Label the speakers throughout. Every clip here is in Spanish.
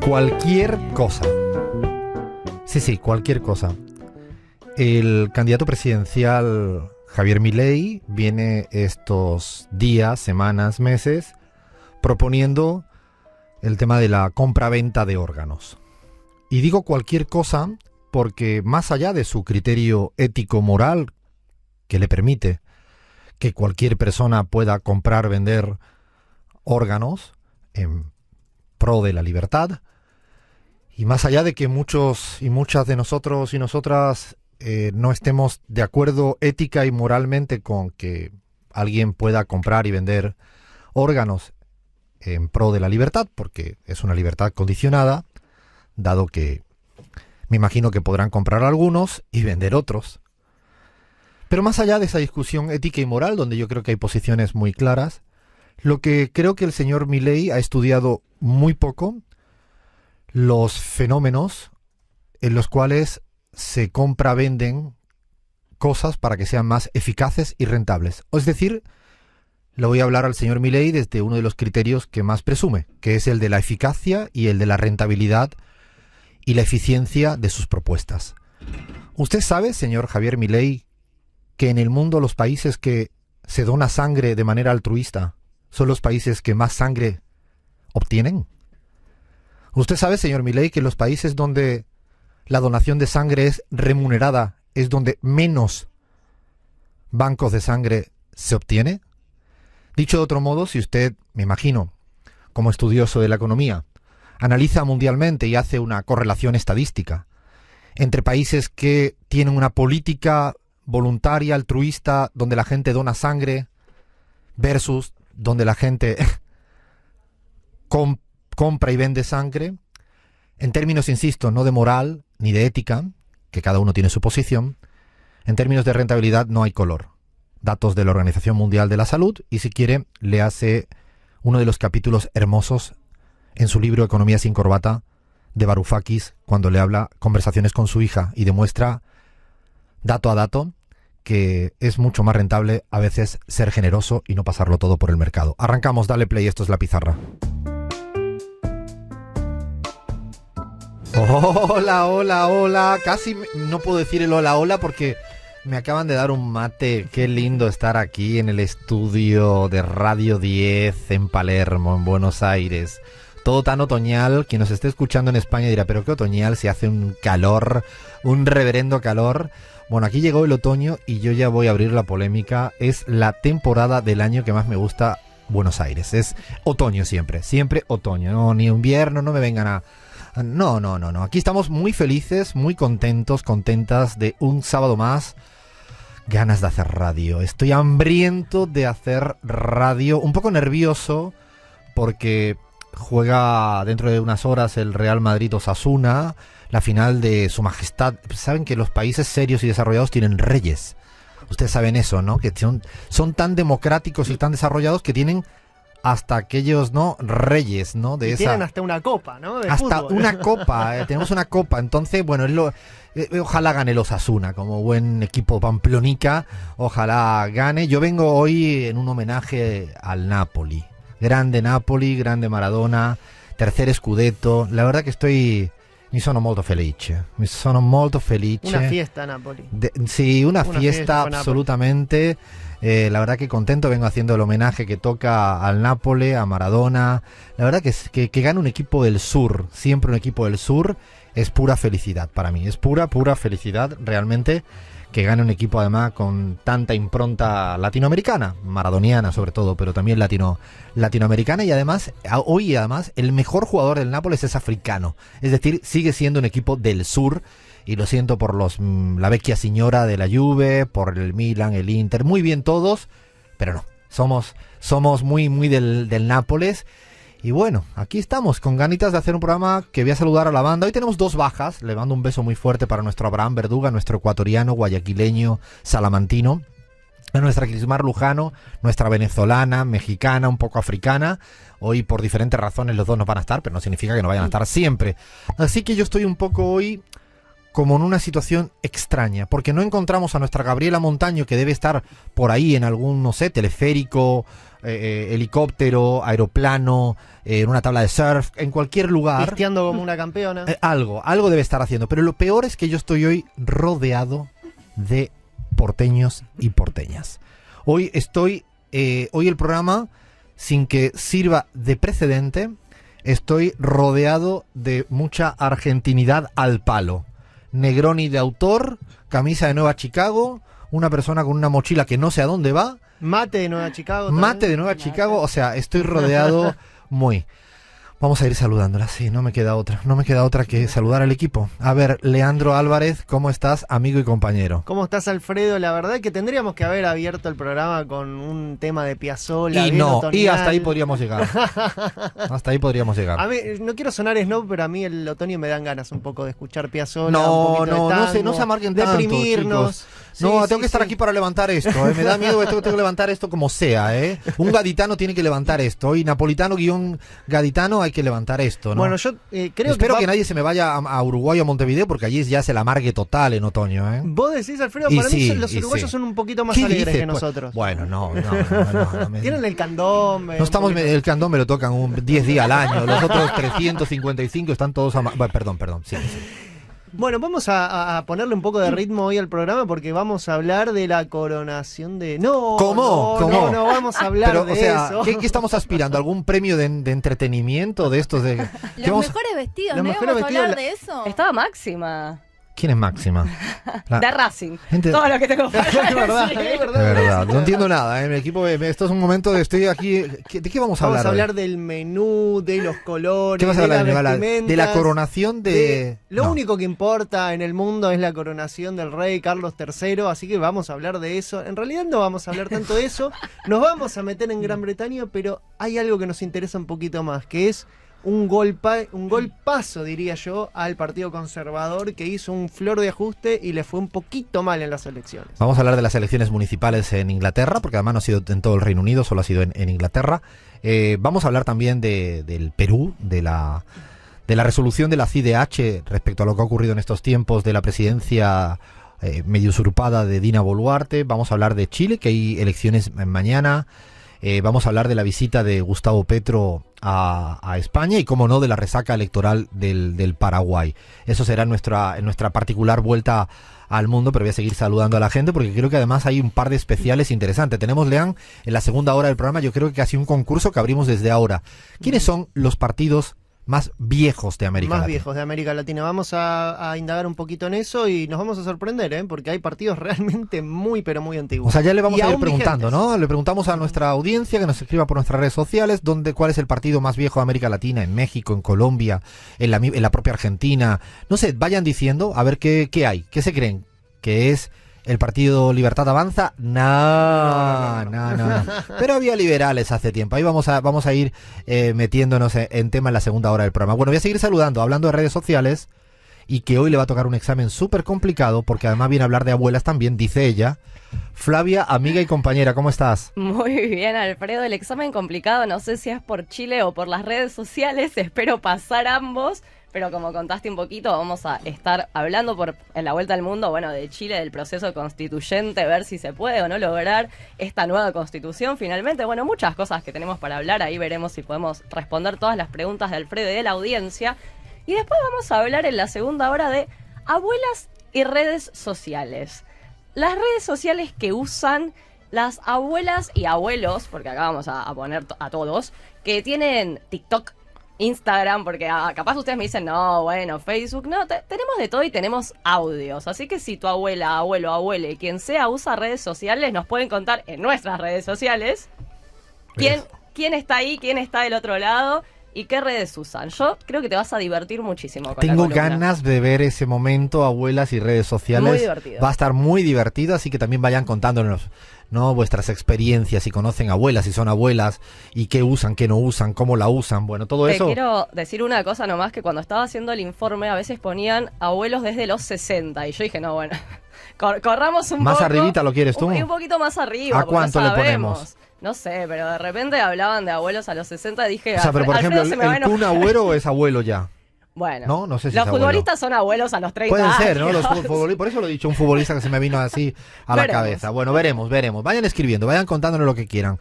Speaker 1: Cualquier cosa. Sí, cualquier cosa. El candidato presidencial Javier Milei viene estos días, semanas, meses proponiendo el tema de la compra-venta de órganos. Y digo cualquier cosa porque más allá de su criterio ético-moral que le permite que cualquier persona pueda comprar, vender órganos en pro de la libertad, y más allá de que muchos y muchas de nosotros y nosotras no estemos de acuerdo ética y moralmente con que alguien pueda comprar y vender órganos en pro de la libertad, porque es una libertad condicionada, dado que me imagino que podrán comprar algunos y vender otros. Pero más allá de esa discusión ética y moral, donde yo creo que hay posiciones muy claras, lo que creo que el señor Milei ha estudiado muy poco, los fenómenos en los cuales se compra-venden cosas para que sean más eficaces y rentables. Es decir, le voy a hablar al señor Milei desde uno de los criterios que más presume, que es el de la eficacia y el de la rentabilidad y la eficiencia de sus propuestas. ¿Usted sabe, señor Javier Milei, que en el mundo los países que se dona sangre de manera altruista son los países que más sangre obtienen? ¿Usted sabe, señor Milei, que en los países donde la donación de sangre es remunerada es donde menos bancos de sangre se obtiene? Dicho de otro modo, si usted, me imagino, como estudioso de la economía, analiza mundialmente y hace una correlación estadística entre países que tienen una política voluntaria, altruista, donde la gente dona sangre, versus donde la gente compra y vende sangre, en términos, insisto, no de moral ni de ética, que cada uno tiene su posición, en términos de rentabilidad no hay color. Datos de la Organización Mundial de la Salud, y si quiere, le hace uno de los capítulos hermosos en su libro Economía sin corbata, de Varoufakis, cuando le habla conversaciones con su hija y demuestra, dato a dato, que es mucho más rentable a veces ser generoso y no pasarlo todo por el mercado. Arrancamos, dale play, esto es La Pizarra. Hola, casi no puedo decir el hola porque me acaban de dar un mate. Qué lindo estar aquí en el estudio de Radio 10 en Palermo, en Buenos Aires. Todo tan otoñal, quien nos esté escuchando en España dirá, pero qué otoñal, si hace un calor, un reverendo calor. Bueno, aquí llegó el otoño y yo ya voy a abrir la polémica. Es la temporada del año que más me gusta Buenos Aires. Es otoño siempre otoño, no, ni invierno, no me vengan a... No. Aquí estamos muy felices, muy contentos, contentas de un sábado más. Ganas de hacer radio. Estoy hambriento de hacer radio. Un poco nervioso porque juega dentro de unas horas el Real Madrid-Osasuna, la final de Su Majestad. Saben que los países serios y desarrollados tienen reyes. Ustedes saben eso, ¿no? Que son tan democráticos y tan desarrollados que tienen hasta aquellos, ¿no? Reyes, ¿no? De
Speaker 2: y
Speaker 1: esa...
Speaker 2: tienen hasta una copa, ¿no? De
Speaker 1: hasta
Speaker 2: fútbol.
Speaker 1: una copa, tenemos una copa. Entonces, bueno, ojalá gane el Osasuna, como buen equipo pamplonica, ojalá gane. Yo vengo hoy en un homenaje al Napoli. Grande Napoli, grande Maradona, tercer scudetto. La verdad que mi sono molto felice.
Speaker 2: Una fiesta, Napoli.
Speaker 1: Sí, una fiesta absolutamente. La verdad que contento, vengo haciendo el homenaje que toca al Nápoles, a Maradona. La verdad que gane un equipo del sur, siempre un equipo del sur, es pura felicidad para mí. Es pura felicidad realmente que gane un equipo además con tanta impronta latinoamericana, maradoniana sobre todo, pero también latinoamericana. Y además, hoy el mejor jugador del Nápoles es africano. Es decir, sigue siendo un equipo del sur. Y lo siento por la vecchia signora de la Juve, por el Milan, el Inter, muy bien todos, pero no, somos muy del Nápoles. Y bueno, aquí estamos, con ganitas de hacer un programa que voy a saludar a la banda. Hoy tenemos 2 bajas, le mando un beso muy fuerte para nuestro Abraham Verduga, nuestro ecuatoriano, guayaquileño, salamantino, a nuestra Crismar Lujano, nuestra venezolana, mexicana, un poco africana. Hoy por diferentes razones los dos no van a estar, pero no significa que no vayan a estar siempre. Así que yo estoy un poco hoy como en una situación extraña, porque no encontramos a nuestra Gabriela Montaño, que debe estar por ahí en algún, no sé, teleférico, helicóptero, aeroplano, en una tabla de surf, en cualquier lugar.
Speaker 2: Pisteando como una campeona.
Speaker 1: Algo debe estar haciendo. Pero lo peor es que yo estoy hoy rodeado de porteños y porteñas. Hoy el programa, sin que sirva de precedente, estoy rodeado de mucha argentinidad al palo. Negroni de autor, camisa de Nueva Chicago, una persona con una mochila que no sé a dónde va.
Speaker 2: Mate de Nueva Chicago.
Speaker 1: Mate de Nueva Chicago, o sea, estoy rodeado muy... Vamos a ir saludándola, sí, no me queda otra que saludar al equipo. A ver, Leandro Álvarez, ¿cómo estás, amigo y compañero?
Speaker 2: ¿Cómo estás, Alfredo? La verdad es que tendríamos que haber abierto el programa con un tema de Piazzolla.
Speaker 1: Y hasta ahí podríamos llegar. A
Speaker 2: mí, no quiero sonar snob, pero a mí el otoño me dan ganas un poco de escuchar Piazzolla.
Speaker 1: No se amarguen tanto,
Speaker 2: deprimirnos.
Speaker 1: Chicos. No, tengo que estar aquí para levantar esto, me da miedo tengo que levantar esto como sea, Un gaditano tiene que levantar esto, y napolitano guión gaditano hay que levantar esto, ¿no?
Speaker 2: Bueno, yo
Speaker 1: espero que nadie se me vaya a Uruguay o Montevideo, porque allí ya se la amargue total en otoño,
Speaker 2: Vos decís, Alfredo, para mí los uruguayos son un poquito más alegres que nosotros.
Speaker 1: Bueno, no.
Speaker 2: Tienen el candombe.
Speaker 1: No estamos, el candombe lo tocan 10 días al año, los otros 355 están todos perdón, sí.
Speaker 2: Bueno, vamos a ponerle un poco de ritmo hoy al programa, porque vamos a hablar de la coronación de...
Speaker 1: ¿Cómo?
Speaker 2: No vamos a hablar de eso.
Speaker 1: ¿Qué estamos aspirando? ¿Algún premio de entretenimiento de estos?
Speaker 3: Los mejores vestidos, ¿no íbamos a hablar de eso?
Speaker 4: Estaba Máxima.
Speaker 1: ¿Quién es Máxima?
Speaker 4: De Racing. Todo lo que tengo para decir.
Speaker 2: Es verdad.
Speaker 1: No entiendo nada, mi equipo, esto es un momento de estoy aquí. ¿De qué vamos a hablar?
Speaker 2: Vamos a hablar del menú, de los colores,
Speaker 1: ¿Qué vas a hablar,
Speaker 2: de las vestimentas,
Speaker 1: de la coronación de...
Speaker 2: Lo único que importa en el mundo es la coronación del rey Carlos III, así que vamos a hablar de eso. En realidad no vamos a hablar tanto de eso, nos vamos a meter en Gran Bretaña, pero hay algo que nos interesa un poquito más, que es un golpazo, diría yo, al Partido Conservador, que hizo un flor de ajuste y le fue un poquito mal en las elecciones.
Speaker 1: Vamos a hablar de las elecciones municipales en Inglaterra, porque además no ha sido en todo el Reino Unido, solo ha sido en Inglaterra. Vamos a hablar también del Perú, de la resolución de la CIDH respecto a lo que ha ocurrido en estos tiempos de la presidencia medio usurpada de Dina Boluarte. Vamos a hablar de Chile, que hay elecciones mañana. Vamos a hablar de la visita de Gustavo Petro a España y, como no, de la resaca electoral del Paraguay. Eso será en nuestra particular vuelta al mundo, pero voy a seguir saludando a la gente porque creo que además hay un par de especiales interesantes. Tenemos, Lean, en la segunda hora del programa, yo creo que casi un concurso que abrimos desde ahora. ¿Quiénes son los partidos más viejos de América Latina?
Speaker 2: Más viejos de América Latina. Vamos a indagar un poquito en eso y nos vamos a sorprender, porque hay partidos realmente muy, pero muy antiguos.
Speaker 1: O sea, ya le vamos a ir preguntando,
Speaker 2: vigentes,
Speaker 1: ¿no? Le preguntamos a nuestra audiencia que nos escriba por nuestras redes sociales cuál es el partido más viejo de América Latina, en México, en Colombia, en la propia Argentina. No sé, vayan diciendo a ver qué hay, qué se creen, que es... ¿El Partido Libertad Avanza? No. Pero había liberales hace tiempo. Ahí vamos a ir metiéndonos en tema en la segunda hora del programa. Bueno, voy a seguir saludando, hablando de redes sociales, y que hoy le va a tocar un examen súper complicado, porque además viene a hablar de abuelas también, dice ella. Flavia, amiga y compañera, ¿cómo estás?
Speaker 4: Muy bien, Alfredo. El examen complicado, no sé si es por Chile o por las redes sociales, espero pasar ambos. Pero como contaste un poquito, vamos a estar hablando en la vuelta al mundo, de Chile, del proceso constituyente, ver si se puede o no lograr esta nueva constitución finalmente. Muchas cosas que tenemos para hablar, ahí veremos si podemos responder todas las preguntas de Alfredo y de la audiencia. Y después vamos a hablar en la segunda hora de abuelas y redes sociales. Las redes sociales que usan las abuelas y abuelos, porque acá vamos a poner a todos, que tienen TikTok, Instagram, porque capaz ustedes me dicen, no, Facebook, no, tenemos de todo y tenemos audios, así que si tu abuela, abuelo, abuele, quien sea usa redes sociales, nos pueden contar en nuestras redes sociales quién está ahí, quién está del otro lado y qué redes usan. Yo creo que te vas a divertir muchísimo con
Speaker 1: Tengo
Speaker 4: la columna.
Speaker 1: ganas de ver ese momento, abuelas y redes sociales.
Speaker 4: Muy divertido.
Speaker 1: Va a estar muy divertido, así que también vayan contándonos, ¿no?, vuestras experiencias, si conocen abuelas, si son abuelas, y qué usan, qué no usan, cómo la usan, todo eso.
Speaker 4: Te quiero decir una cosa nomás, que cuando estaba haciendo el informe a veces ponían abuelos desde los 60, y yo dije, no, corramos un poco.
Speaker 1: ¿Más arribita lo quieres tú?
Speaker 4: Un poquito más arriba.
Speaker 1: ¿A cuánto le ponemos?
Speaker 4: No sé, pero de repente hablaban de abuelos a los 60, dije...
Speaker 1: O sea, pero por ejemplo, ¿el Kun Agüero es abuelo ya?
Speaker 4: Bueno,
Speaker 1: no sé si
Speaker 4: los
Speaker 1: es
Speaker 4: futbolistas son abuelos a los 30 años.
Speaker 1: Pueden ser, ¿no? Los futbolistas, por eso lo he dicho, un futbolista que se me vino así a la cabeza. Bueno, veremos. Vayan escribiendo, vayan contándonos lo que quieran.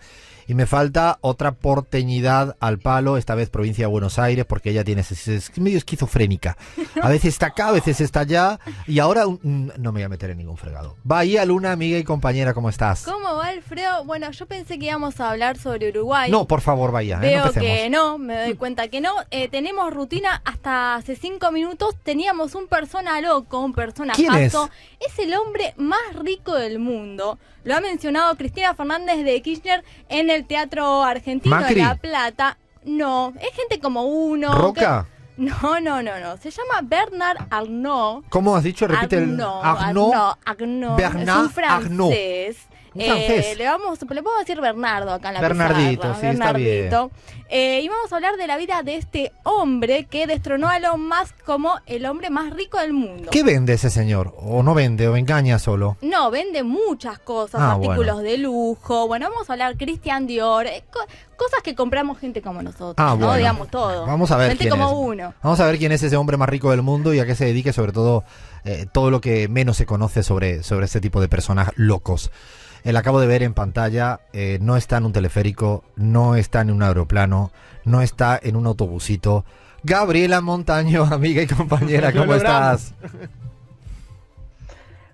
Speaker 1: Y me falta otra porteñidad al palo, esta vez provincia de Buenos Aires, porque ella es medio esquizofrénica. A veces está acá, a veces está allá, y ahora no me voy a meter en ningún fregado. Bahía Luna, amiga y compañera, ¿cómo estás?
Speaker 3: ¿Cómo va, Alfredo? Bueno, yo pensé que íbamos a hablar sobre Uruguay.
Speaker 1: No, por favor, Bahía, no
Speaker 3: Veo
Speaker 1: empecemos.
Speaker 3: que no, me doy cuenta que no. Tenemos rutina hasta hace 5 minutos. Teníamos un persona loco, un personajazo.
Speaker 1: ¿Quién es?
Speaker 3: Es el hombre más rico del mundo. Lo ha mencionado Cristina Fernández de Kirchner en el Teatro Argentino
Speaker 1: ¿Macri?
Speaker 3: de La Plata. No, es gente como uno.
Speaker 1: ¿Roca?
Speaker 3: No. Se llama Bernard Arnault.
Speaker 1: ¿Cómo has dicho? Repite
Speaker 3: Arnault.
Speaker 1: Bernard
Speaker 3: Es un francés.
Speaker 1: Un francés.
Speaker 3: Le puedo decir Bernardo acá en la
Speaker 1: Bernardito,
Speaker 3: pizarra.
Speaker 1: sí, está bien.
Speaker 3: Y vamos a hablar de la vida de este hombre que destronó a Elon Musk como el hombre más rico del mundo.
Speaker 1: ¿Qué vende ese señor? ¿O no vende? ¿O engaña solo?
Speaker 3: No, vende muchas cosas,
Speaker 1: Ah,
Speaker 3: artículos
Speaker 1: bueno.
Speaker 3: de lujo. Bueno, vamos a hablar Christian Dior, cosas que compramos gente como nosotros,
Speaker 1: Ah,
Speaker 3: ¿no?
Speaker 1: bueno.
Speaker 3: Digamos todo.
Speaker 1: Vamos a ver
Speaker 3: gente
Speaker 1: quién
Speaker 3: como
Speaker 1: es.
Speaker 3: uno.
Speaker 1: Vamos a ver quién es ese hombre más rico del mundo y a qué se dedique, sobre todo todo lo que menos se conoce sobre este tipo de personas locos. La acabo de ver en pantalla, no está en un teleférico, no está en un aeroplano, no está en un autobusito. Gabriela Montaño, amiga y compañera, ¿cómo
Speaker 2: Lo logramos.
Speaker 1: estás?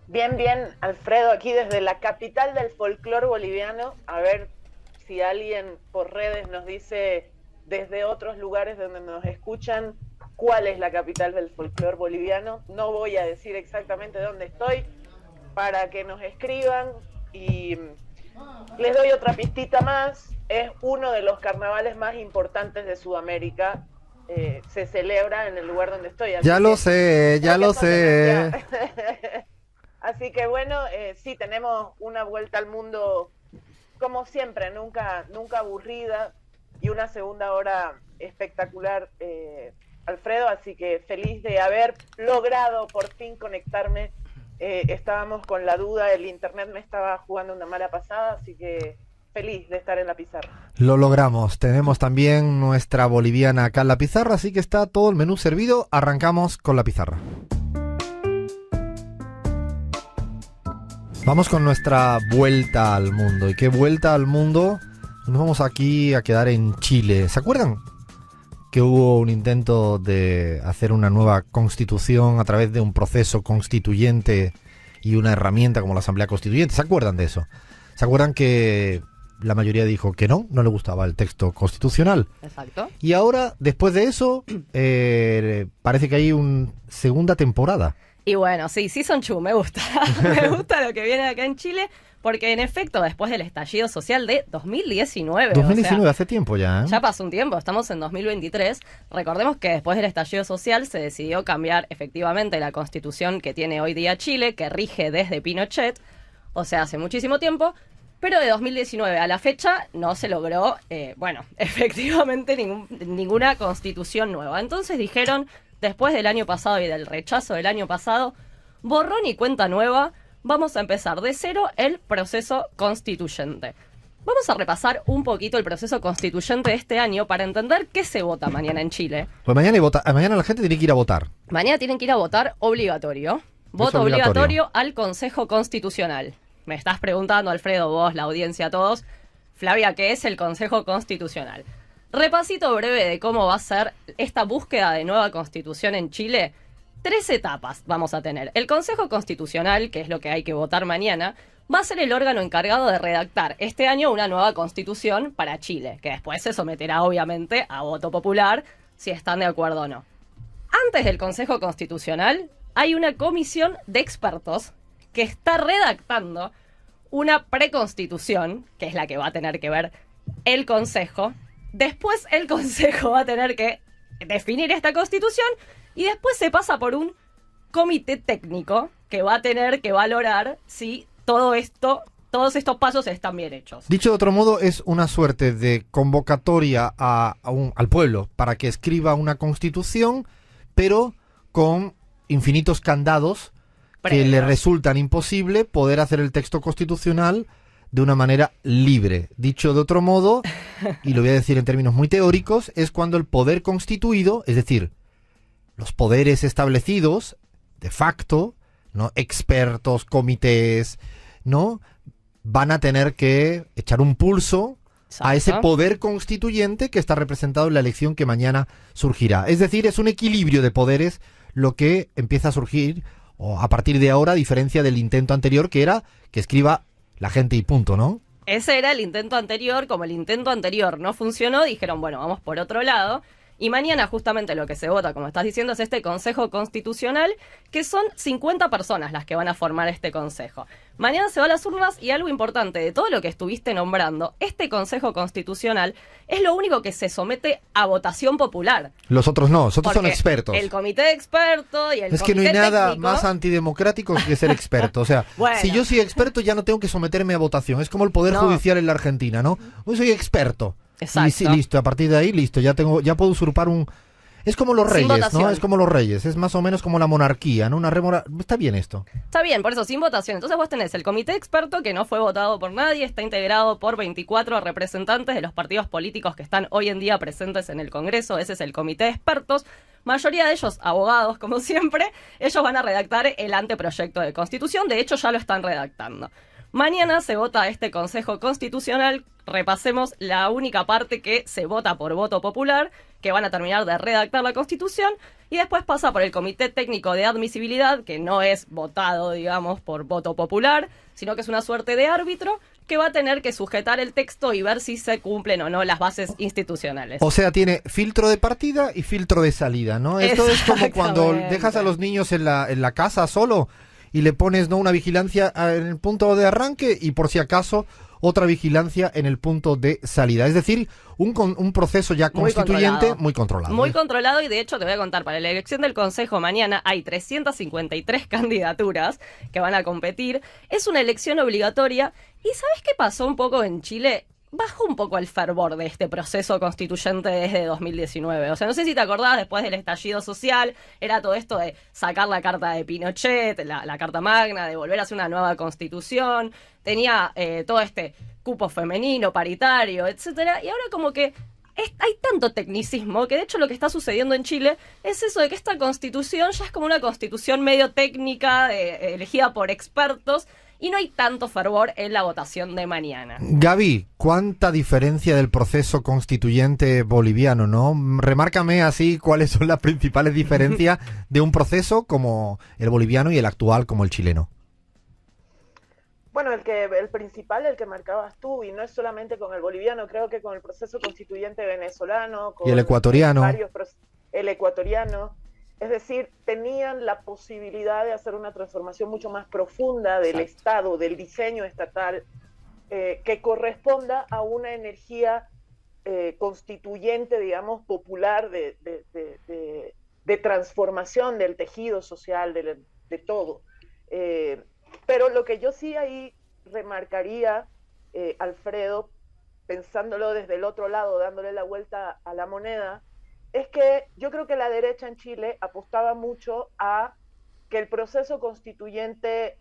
Speaker 5: Bien, Alfredo, aquí desde la capital del folclore boliviano. A ver si alguien por redes nos dice desde otros lugares donde nos escuchan cuál es la capital del folclore boliviano. No voy a decir exactamente dónde estoy para que nos escriban. Y les doy otra pistita más, es uno de los carnavales más importantes de Sudamérica, se celebra en el lugar donde estoy.
Speaker 1: Ya lo sé.
Speaker 5: Así que bueno, sí, tenemos una vuelta al mundo como siempre, nunca aburrida, y una segunda hora espectacular, Alfredo, así que feliz de haber logrado por fin conectarme. Estábamos con la duda, el internet me estaba jugando una mala pasada, así que feliz de estar en la pizarra.
Speaker 1: Lo logramos. Tenemos también nuestra boliviana acá en la pizarra, así que está todo el menú servido. Arrancamos con la pizarra. Vamos con nuestra vuelta al mundo. ¿Y qué vuelta al mundo? Nos vamos aquí a quedar en Chile. ¿Se acuerdan que hubo un intento de hacer una nueva constitución a través de un proceso constituyente y una herramienta como la Asamblea Constituyente? ¿Se acuerdan de eso? ¿Se acuerdan que la mayoría dijo que no le gustaba el texto constitucional?
Speaker 4: Exacto.
Speaker 1: Y ahora, después de eso, parece que hay una segunda temporada.
Speaker 4: Y bueno, sí, Season 2, me gusta. Me gusta lo que viene acá en Chile, porque en efecto, después del estallido social de 2019...
Speaker 1: 2019,
Speaker 4: o sea,
Speaker 1: hace tiempo ya, ¿eh?
Speaker 4: ya pasó un tiempo, estamos en 2023. Recordemos que después del estallido social se decidió cambiar efectivamente la constitución que tiene hoy día Chile, que rige desde Pinochet, o sea, hace muchísimo tiempo, pero de 2019 a la fecha no se logró, efectivamente ninguna constitución nueva. Entonces dijeron, después del año pasado y del rechazo del año pasado, borrón y cuenta nueva, vamos a empezar de cero el proceso constituyente. Vamos a repasar un poquito el proceso constituyente de este año para entender qué se vota mañana en Chile.
Speaker 1: Pues mañana la gente tiene que ir a votar.
Speaker 4: Mañana tienen que ir a votar obligatorio. Voto obligatorio al Consejo Constitucional. Me estás preguntando, Alfredo, vos, la audiencia, todos. Flavia, ¿qué es el Consejo Constitucional? Repasito breve de cómo va a ser esta búsqueda de nueva constitución en Chile. 3 etapas vamos a tener. El Consejo Constitucional, que es lo que hay que votar mañana, va a ser el órgano encargado de redactar este año una nueva constitución para Chile, que después se someterá obviamente a voto popular, si están de acuerdo o no. Antes del Consejo Constitucional hay una comisión de expertos que está redactando una preconstitución, que es la que va a tener que ver el Consejo. Después el Consejo va a tener que definir esta constitución y después se pasa por un comité técnico que va a tener que valorar si todos estos pasos están bien hechos.
Speaker 1: Dicho de otro modo, es una suerte de convocatoria al pueblo para que escriba una constitución, pero con infinitos candados que le resultan imposible poder hacer el texto constitucional de una manera libre. Dicho de otro modo, y lo voy a decir en términos muy teóricos, es cuando el poder constituido, es decir, los poderes establecidos de facto, ¿no? Expertos, comités, ¿no? Van a tener que echar un pulso a ese
Speaker 4: Exacto.
Speaker 1: poder constituyente que está representado en la elección que mañana surgirá. Es decir, es un equilibrio de poderes lo que empieza a surgir o a partir de ahora, a diferencia del intento anterior, que era que escriba la gente y punto, ¿no?
Speaker 4: Ese era el intento anterior. Como el intento anterior no funcionó, dijeron, bueno, vamos por otro lado. Y mañana justamente lo que se vota, como estás diciendo, es este Consejo Constitucional, que son 50 personas las que van a formar este Consejo. Mañana se va a las urnas y algo importante de todo lo que estuviste nombrando, este Consejo Constitucional es lo único que se somete a votación popular.
Speaker 1: Los otros no, los otros son
Speaker 4: Porque
Speaker 1: expertos.
Speaker 4: El comité de expertos y el
Speaker 1: Es que no hay
Speaker 4: comité
Speaker 1: nada
Speaker 4: técnico,
Speaker 1: más antidemocrático que ser experto. O sea,
Speaker 4: Bueno.
Speaker 1: si yo soy experto ya no tengo que someterme a votación. Es como el Poder
Speaker 4: No.
Speaker 1: Judicial en la Argentina, ¿no? Yo soy experto.
Speaker 4: Exacto.
Speaker 1: Y sí, listo, a partir de ahí, listo, ya puedo usurpar un... Es como los
Speaker 4: Sin
Speaker 1: reyes,
Speaker 4: votación.
Speaker 1: ¿no? Es como los reyes, es más o menos como la monarquía, ¿no? Está bien esto.
Speaker 4: Está bien, por eso, sin votación. Entonces vos tenés el comité experto que no fue votado por nadie, está integrado por 24 representantes de los partidos políticos que están hoy en día presentes en el Congreso. Ese es el comité de expertos. Mayoría de ellos abogados, como siempre. Ellos van a redactar el anteproyecto de constitución. De hecho, ya lo están redactando. Mañana se vota este Consejo Constitucional. Repasemos la única parte que se vota por voto popular, que van a terminar de redactar la Constitución, y después pasa por el Comité Técnico de Admisibilidad, que no es votado, digamos, por voto popular, sino que es una suerte de árbitro que va a tener que sujetar el texto y ver si se cumplen o no las bases institucionales.
Speaker 1: O sea, tiene filtro de partida y filtro de salida, ¿no? Esto es como cuando
Speaker 4: Exactamente.
Speaker 1: dejas a los niños en la casa solo y le pones, ¿no?, una vigilancia en el punto de arranque y por si acaso otra vigilancia en el punto de salida. Es decir, un proceso ya
Speaker 4: Muy
Speaker 1: constituyente
Speaker 4: controlado.
Speaker 1: muy controlado.
Speaker 4: Muy controlado, y de hecho te voy a contar, para la elección del Consejo mañana hay 353 candidaturas que van a competir. Es una elección obligatoria. ¿Y sabes qué pasó un poco en Chile? Bajó un poco el fervor de este proceso constituyente desde 2019. O sea, no sé si te acordás, después del estallido social, era todo esto de sacar la carta de Pinochet, la Carta Magna, de volver a hacer una nueva constitución. Tenía todo este cupo femenino, paritario, etcétera. Y ahora como que hay tanto tecnicismo que de hecho lo que está sucediendo en Chile es eso de que esta constitución ya es como una constitución medio técnica, elegida por expertos, y no hay tanto fervor en la votación de mañana.
Speaker 1: Gaby, ¿cuánta diferencia del proceso constituyente boliviano, no? Remárcame así cuáles son las principales diferencias de un proceso como el boliviano y el actual como el chileno.
Speaker 5: Bueno, el principal, el que marcabas tú, y no es solamente con el boliviano, creo que con el proceso constituyente venezolano, con
Speaker 1: Y el ecuatoriano.
Speaker 5: El ecuatoriano. Es decir, tenían la posibilidad de hacer una transformación mucho más profunda del
Speaker 4: Exacto.
Speaker 5: Estado, del diseño estatal, que corresponda a una energía constituyente, digamos, popular de transformación del tejido social, de todo. Pero lo que yo sí ahí remarcaría, Alfredo, pensándolo desde el otro lado, dándole la vuelta a la moneda, es que yo creo que la derecha en Chile apostaba mucho a que el proceso constituyente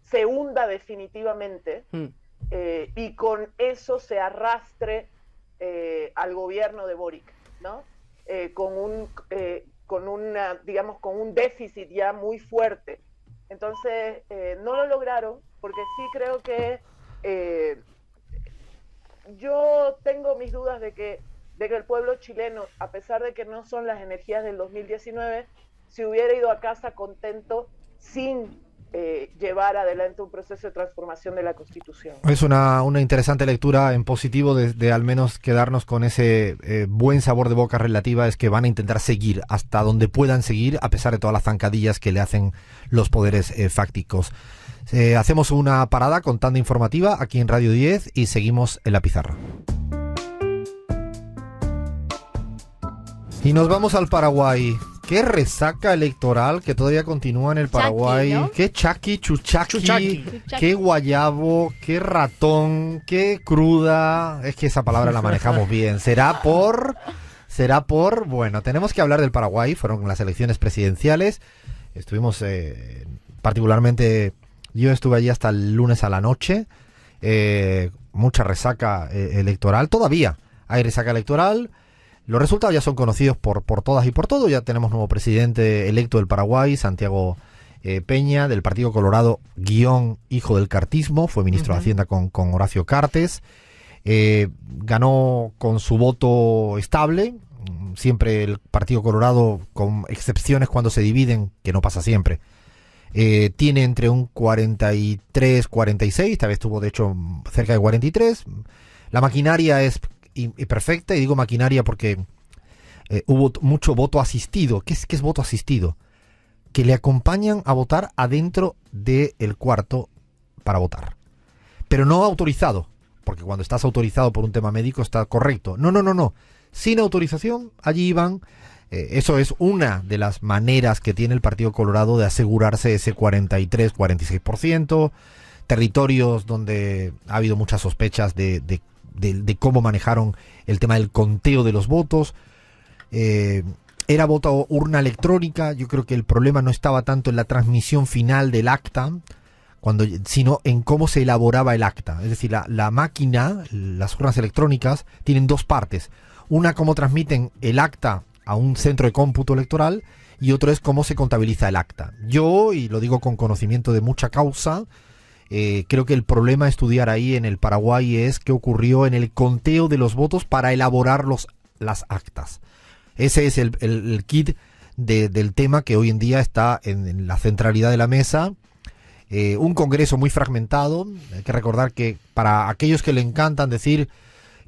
Speaker 5: se hunda definitivamente y con eso se arrastre al gobierno de Boric, ¿no? Con un déficit ya muy fuerte. Entonces, no lo lograron, porque sí creo que yo tengo mis dudas de que el pueblo chileno, a pesar de que no son las energías del 2019, se hubiera ido a casa contento sin llevar adelante un proceso de transformación de la Constitución.
Speaker 1: Es una interesante lectura en positivo de al menos quedarnos con ese buen sabor de boca relativa, es que van a intentar seguir hasta donde puedan seguir a pesar de todas las zancadillas que le hacen los poderes fácticos. Hacemos una parada con tanda informativa aquí en Radio 10 y seguimos en la pizarra. Y nos vamos al Paraguay. Qué resaca electoral que todavía continúa en el Paraguay.
Speaker 3: ¿no?
Speaker 1: Qué chaki, chuchaki,
Speaker 2: Chuchaki.
Speaker 1: qué guayabo, qué ratón, qué cruda. Es que esa palabra la manejamos bien. Será por... Bueno, tenemos que hablar del Paraguay. Fueron las elecciones presidenciales. Estuvimos particularmente... Yo estuve allí hasta el lunes a la noche. Mucha resaca electoral. Todavía hay resaca electoral. Los resultados ya son conocidos por todas y por todo. Ya tenemos nuevo presidente electo del Paraguay, Santiago Peña, del Partido Colorado, _ hijo del cartismo. Fue ministro de Hacienda con Horacio Cartes. Ganó con su voto estable. Siempre el Partido Colorado, con excepciones cuando se dividen, que no pasa siempre, tiene entre un 43, 46, esta vez tuvo de hecho cerca de 43. La maquinaria es perfecta, y digo maquinaria porque hubo mucho voto asistido. ¿Qué es voto asistido? Que le acompañan a votar adentro del cuarto para votar. Pero no autorizado, porque cuando estás autorizado por un tema médico está correcto. No. Sin autorización, allí iban. Eso es una de las maneras que tiene el Partido Colorado de asegurarse ese 43, 46%. Territorios donde ha habido muchas sospechas de cómo manejaron el tema del conteo de los votos. Era voto urna electrónica. Yo creo que el problema no estaba tanto en la transmisión final del acta, sino en cómo se elaboraba el acta. Es decir, la máquina, las urnas electrónicas, tienen dos partes. Una, cómo transmiten el acta a un centro de cómputo electoral, y otro es cómo se contabiliza el acta. Yo, y lo digo con conocimiento de mucha causa, creo que el problema a estudiar ahí en el Paraguay es qué ocurrió en el conteo de los votos para elaborar las actas. Ese es el kit del tema que hoy en día está en la centralidad de la mesa. Un Congreso muy fragmentado. Hay que recordar que para aquellos que le encantan decir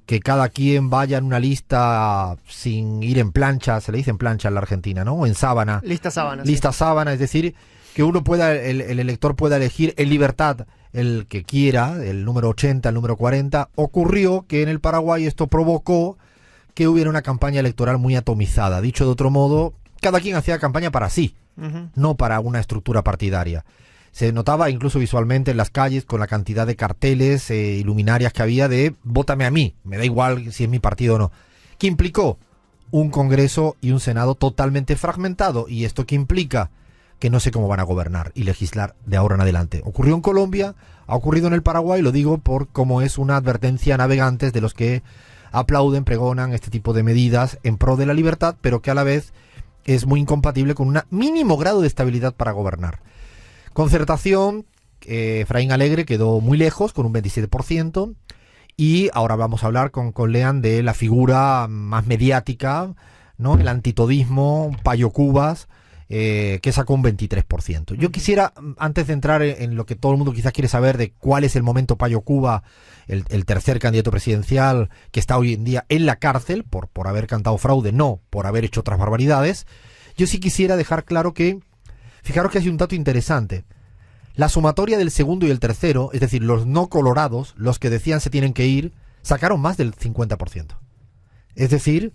Speaker 1: que cada quien vaya en una lista sin ir en plancha, se le dice en plancha en la Argentina, ¿no? O en sábana.
Speaker 2: Lista sábana.
Speaker 1: Lista sábana, es decir, que uno pueda, el elector pueda elegir en libertad el que quiera, el número 80, el número 40. Ocurrió que en el Paraguay esto provocó que hubiera una campaña electoral muy atomizada. Dicho de otro modo, cada quien hacía campaña para sí, no para una estructura partidaria. Se notaba incluso visualmente en las calles con la cantidad de carteles, luminarias que había de "vótame a mí, me da igual si es mi partido o no", que implicó un Congreso y un Senado totalmente fragmentado. ¿Y esto qué implica? Que no sé cómo van a gobernar y legislar de ahora en adelante. Ocurrió en Colombia, ha ocurrido en el Paraguay, lo digo por cómo es una advertencia a navegantes de los que aplauden, pregonan este tipo de medidas en pro de la libertad, pero que a la vez es muy incompatible con un mínimo grado de estabilidad para gobernar. Concertación, Efraín Alegre quedó muy lejos, con un 27%, y ahora vamos a hablar con Lean de la figura más mediática, ¿no? El antitodismo, Payo Cubas, que sacó un 23%. Yo quisiera, antes de entrar en lo que todo el mundo quizás quiere saber de cuál es el momento Payo Cuba, el tercer candidato presidencial que está hoy en día en la cárcel por haber cantado fraude, no por haber hecho otras barbaridades, yo sí quisiera dejar claro que, fijaros que hay un dato interesante. La sumatoria del segundo y el tercero, es decir, los no colorados, los que decían se tienen que ir, sacaron más del 50%. Es decir,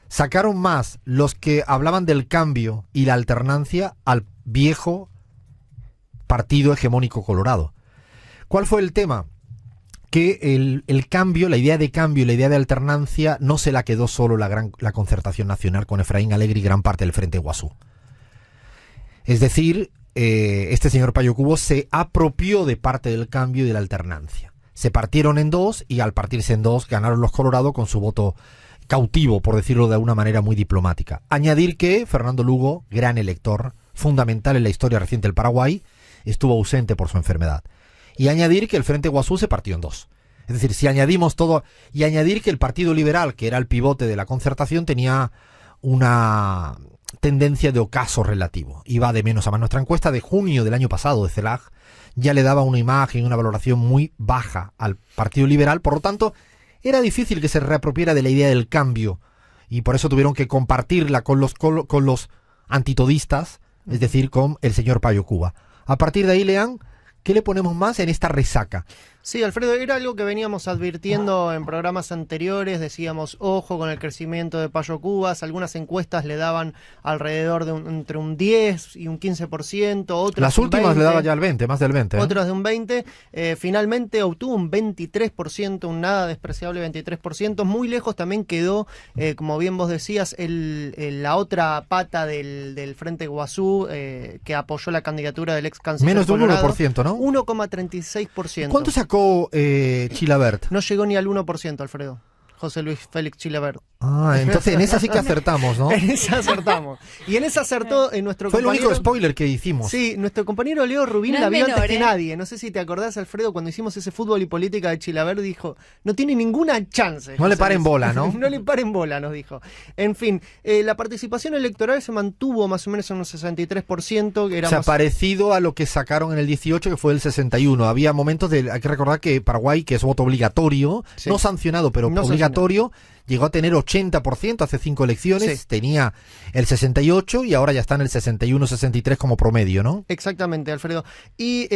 Speaker 1: sacaron más los que hablaban del cambio y la alternancia al viejo partido hegemónico colorado. ¿Cuál fue el tema? Que el cambio, la idea de cambio y la idea de alternancia no se la quedó solo la Concertación Nacional con Efraín Alegre y gran parte del Frente Guasú. Es decir, este señor Payo Cubo se apropió de parte del cambio y de la alternancia. Se partieron en dos, y al partirse en dos ganaron los Colorado con su voto cautivo, por decirlo de una manera muy diplomática. Añadir que Fernando Lugo, gran elector, fundamental en la historia reciente del Paraguay, estuvo ausente por su enfermedad. Y añadir que el Frente Guasú se partió en dos. Es decir, si añadimos todo, y añadir que el Partido Liberal, que era el pivote de la Concertación, tenía una tendencia de ocaso relativo. Iba de menos a más. Nuestra encuesta de junio del año pasado de CELAG ya le daba una imagen, una valoración muy baja al Partido Liberal. Por lo tanto, era difícil que se reapropiara de la idea del cambio, y por eso tuvieron que compartirla con los antitodistas, es decir, con el señor Payo Cuba. A partir de ahí, Lean, ¿qué le ponemos más en esta resaca?
Speaker 2: Sí, Alfredo, era algo que veníamos advirtiendo en programas anteriores. Decíamos, ojo con el crecimiento de Payo Cubas. Algunas encuestas le daban alrededor de entre un 10 y un 15%. Otras
Speaker 1: Las últimas
Speaker 2: 20,
Speaker 1: le daba ya el 20, más del 20.
Speaker 2: Otras de un 20%. Finalmente obtuvo un 23%, un nada despreciable 23%. Muy lejos también quedó, como bien vos decías, la otra pata del Frente Guasú, que apoyó la candidatura del ex canciller
Speaker 1: Menos de un
Speaker 2: Colorado.
Speaker 1: 1%, ¿no?
Speaker 2: 1,36%.
Speaker 1: ¿Cuánto sacó Chilavert?
Speaker 2: No llegó ni al 1%, Alfredo. José Luis Félix Chilavert.
Speaker 1: Ah, entonces en esa sí que acertamos, ¿no?
Speaker 2: En esa acertamos. Y en esa acertó nuestro
Speaker 1: Fue el
Speaker 2: compañero...
Speaker 1: único spoiler que hicimos.
Speaker 2: Sí, nuestro compañero Leo Rubín
Speaker 3: No
Speaker 2: la
Speaker 3: es
Speaker 2: vio
Speaker 3: menor,
Speaker 2: antes que
Speaker 3: ¿eh?
Speaker 2: nadie. No sé si te acordás, Alfredo, cuando hicimos ese fútbol y política de Chilaver, dijo, no tiene ninguna chance.
Speaker 1: No le
Speaker 2: José
Speaker 1: paren
Speaker 2: Luis.
Speaker 1: bola, ¿no?
Speaker 2: No le paren bola, nos dijo. En fin, la participación electoral se mantuvo más o menos en un 63%, que era
Speaker 1: O sea,
Speaker 2: más...
Speaker 1: parecido a lo que sacaron en el 18, que fue el 61. Había momentos hay que recordar que Paraguay, que es voto obligatorio,
Speaker 2: Sí.
Speaker 1: no sancionado, pero
Speaker 2: No
Speaker 1: obligatorio, llegó a tener 80% hace 5 elecciones,
Speaker 2: Sí.
Speaker 1: tenía el 68 y ahora ya está en el 61-63 como promedio, ¿no?
Speaker 2: Exactamente, Alfredo. Y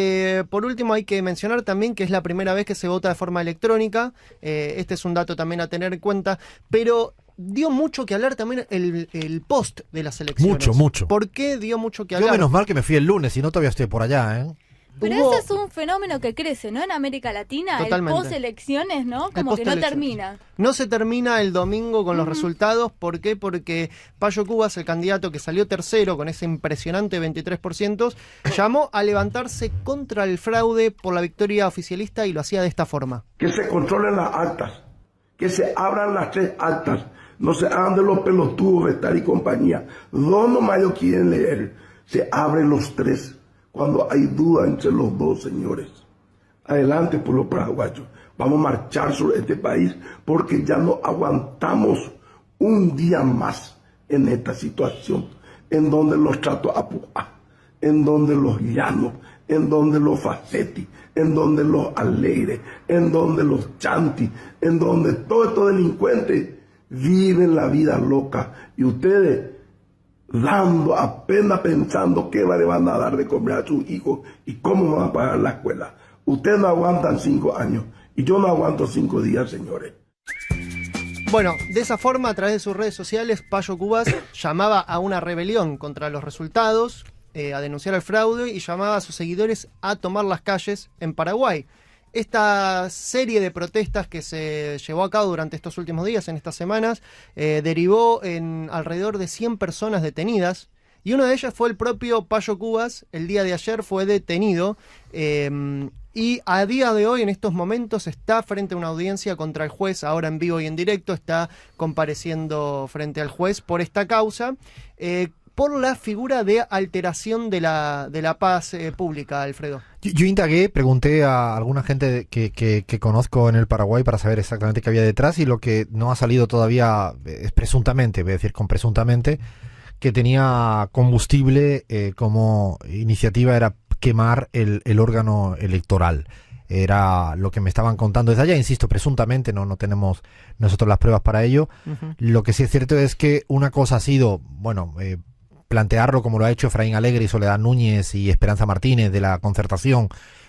Speaker 2: por último hay que mencionar también que es la primera vez que se vota de forma electrónica. Este es un dato también a tener en cuenta, pero dio mucho que hablar también el post de las elecciones.
Speaker 1: Mucho, mucho.
Speaker 2: ¿Por qué dio mucho que
Speaker 1: Yo
Speaker 2: hablar?
Speaker 1: menos mal que me fui el lunes, si no todavía estoy por allá, ¿eh?
Speaker 3: Pero
Speaker 2: Hubo-
Speaker 3: ese es un fenómeno que crece, ¿no? En América Latina,
Speaker 2: Totalmente.
Speaker 3: el post-elecciones, ¿no?
Speaker 2: El
Speaker 3: Como que no
Speaker 2: post-elecciones.
Speaker 3: termina.
Speaker 2: No se termina el domingo con los resultados. ¿Por qué? Porque Payo Cubas, el candidato que salió tercero con ese impresionante 23%, llamó a levantarse contra el fraude por la victoria oficialista y lo hacía de esta forma.
Speaker 6: Que se controlen las actas, que se abran las 3 actas, no se hagan de los pelotudos, Vestal y compañía. 2 nomás ellos quieren leer, se abren los 3 cuando hay duda entre los 2, señores. Adelante, pueblo paraguayo, vamos a marchar sobre este país porque ya no aguantamos un día más en esta situación, en donde los trato a Puá, en donde los llanos, en donde los facetti, en donde los alegres, en donde los chanti, en donde todos estos delincuentes viven la vida loca y ustedes dando apenas pensando qué le van a dar de comer a sus hijos y cómo van a pagar la escuela. Ustedes no aguantan 5 años y yo no aguanto 5 días, señores.
Speaker 2: Bueno, de esa forma, a través de sus redes sociales, Payo Cubas llamaba a una rebelión contra los resultados, a denunciar el fraude y llamaba a sus seguidores a tomar las calles en Paraguay. Esta serie de protestas que se llevó a cabo durante estos últimos días, en estas semanas, derivó en alrededor de 100 personas detenidas. Y una de ellas fue el propio Payo Cubas. El día de ayer fue detenido. Y a día de hoy, en estos momentos, está frente a una audiencia contra el juez, ahora en vivo y en directo, está compareciendo frente al juez por esta causa, por la figura de alteración de la paz pública, Alfredo.
Speaker 1: Yo indagué, pregunté a alguna gente que conozco en el Paraguay para saber exactamente qué había detrás y lo que no ha salido todavía es presuntamente, voy a decir con presuntamente, que tenía combustible como iniciativa era quemar el órgano electoral. Era lo que me estaban contando desde allá, insisto, presuntamente, no tenemos nosotros las pruebas para ello.
Speaker 2: Uh-huh.
Speaker 1: Lo que sí es cierto es que una cosa ha sido, bueno, plantearlo como lo ha hecho Efraín Alegre y Soledad Núñez y Esperanza Martínez de la Concertación,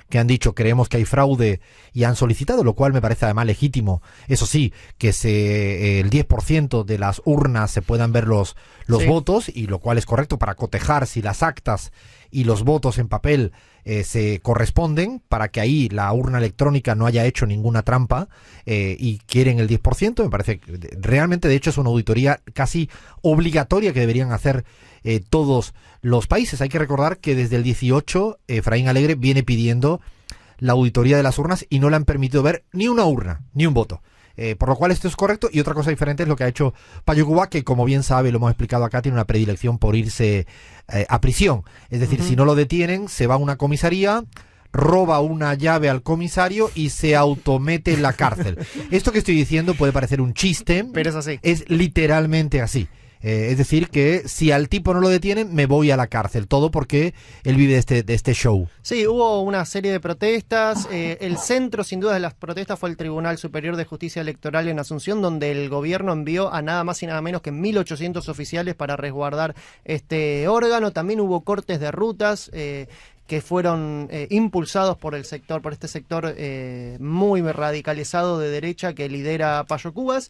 Speaker 1: que han dicho creemos que hay fraude y han solicitado, lo cual me parece además legítimo, eso sí, que el 10% de las urnas se puedan ver los
Speaker 2: Sí.
Speaker 1: votos, y lo cual es correcto para cotejar si las actas y los votos en papel se corresponden, para que ahí la urna electrónica no haya hecho ninguna trampa, y quieren el 10%, me parece que realmente de hecho es una auditoría casi obligatoria que deberían hacer todos los países. Hay que recordar que desde el 18 Efraín Alegre viene pidiendo la auditoría de las urnas y no le han permitido ver ni una urna, ni un voto. Por lo cual esto es correcto, y otra cosa diferente es lo que ha hecho Payo Cubas, que como bien sabe, lo hemos explicado acá, tiene una predilección por irse a prisión. Es decir,
Speaker 2: Uh-huh.
Speaker 1: si no lo detienen, se va a una comisaría, roba una llave al comisario y se automete en la cárcel. Esto que estoy diciendo puede parecer un chiste,
Speaker 2: Pero es así.
Speaker 1: es literalmente así. Es decir, que si al tipo no lo detienen, me voy a la cárcel. Todo porque él vive de este show.
Speaker 2: Sí, hubo una serie de protestas. El centro, sin duda, de las protestas fue el Tribunal Superior de Justicia Electoral en Asunción, donde el gobierno envió a nada más y nada menos que 1.800 oficiales para resguardar este órgano. También hubo cortes de rutas que fueron impulsados por este sector muy radicalizado de derecha que lidera Payo Cubas.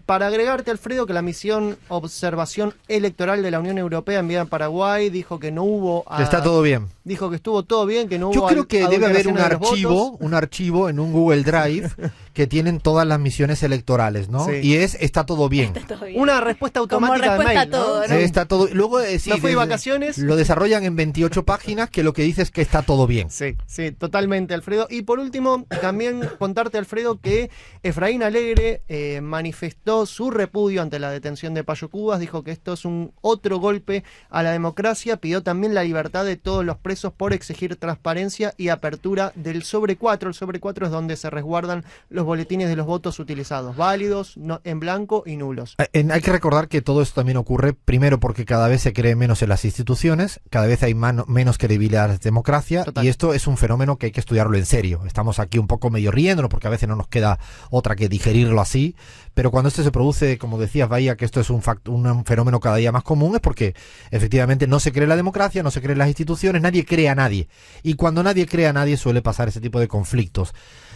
Speaker 2: Para agregarte, Alfredo, que la misión Observación Electoral de la Unión Europea enviada en Paraguay dijo que no hubo...
Speaker 1: Está todo bien.
Speaker 2: Dijo que estuvo todo bien, que no hubo...
Speaker 1: Yo creo que debe haber un
Speaker 2: adulteraciones de los votos.
Speaker 1: archivo en un Google Drive que tienen todas las misiones electorales, ¿no?
Speaker 2: Sí.
Speaker 1: Y está todo bien.
Speaker 4: Está todo bien.
Speaker 2: Una respuesta
Speaker 3: Como
Speaker 2: automática
Speaker 3: respuesta
Speaker 2: de mail,
Speaker 3: a todo,
Speaker 2: ¿no?
Speaker 3: ¿no?
Speaker 1: Está todo. Luego, sí,
Speaker 2: No fui de
Speaker 1: desde-
Speaker 2: vacaciones.
Speaker 1: lo desarrollan en 28 páginas, que lo que dice es que está todo bien.
Speaker 2: Sí, sí, totalmente, Alfredo. Y por último, también contarte, Alfredo, que Efraín Alegre manifestó su repudio ante la detención de Payo Cubas, dijo que esto es un otro golpe a la democracia, pidió también la libertad de todos los presos por exigir transparencia y apertura del sobre 4. El sobre 4 es donde se resguardan los boletines de los votos utilizados, válidos, en blanco y nulos.
Speaker 1: Hay que recordar que todo esto también ocurre, primero, porque cada vez se cree menos en las instituciones, cada vez hay menos credibilidad a la democracia,
Speaker 2: Total.
Speaker 1: y esto es un fenómeno que hay que estudiarlo en serio. Estamos aquí un poco medio riéndonos, porque a veces no nos queda otra que digerirlo así, pero cuando esto se produce, como decías, Bahía, que esto es un fenómeno cada día más común, es porque efectivamente no se cree en la democracia, no se cree en las instituciones, nadie cree a nadie. Y cuando nadie cree a nadie suele pasar ese tipo de conflictos.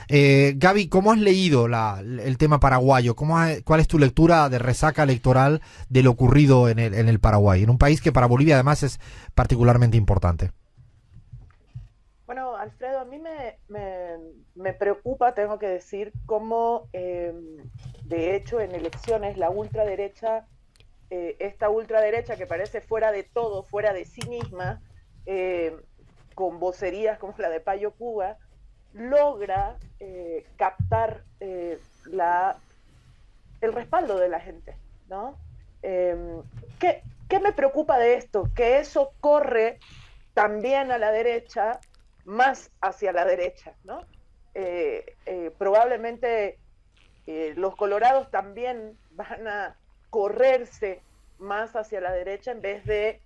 Speaker 1: Gaby, ¿cómo has leído el tema paraguayo? ¿Cuál es tu lectura de resaca electoral de lo ocurrido en el Paraguay? En un país que para Bolivia además es particularmente importante.
Speaker 5: Bueno, Alfredo, a mí me preocupa, tengo que decir, cómo de hecho en elecciones la ultraderecha, esta ultraderecha que parece fuera de todo, fuera de sí misma, con vocerías como la de Payo Cuba, logra captar el respaldo de la gente, ¿no? ¿Qué me preocupa de esto? Que eso corre también a la derecha, más hacia la derecha, ¿no? Probablemente los colorados también van a correrse más hacia la derecha en vez de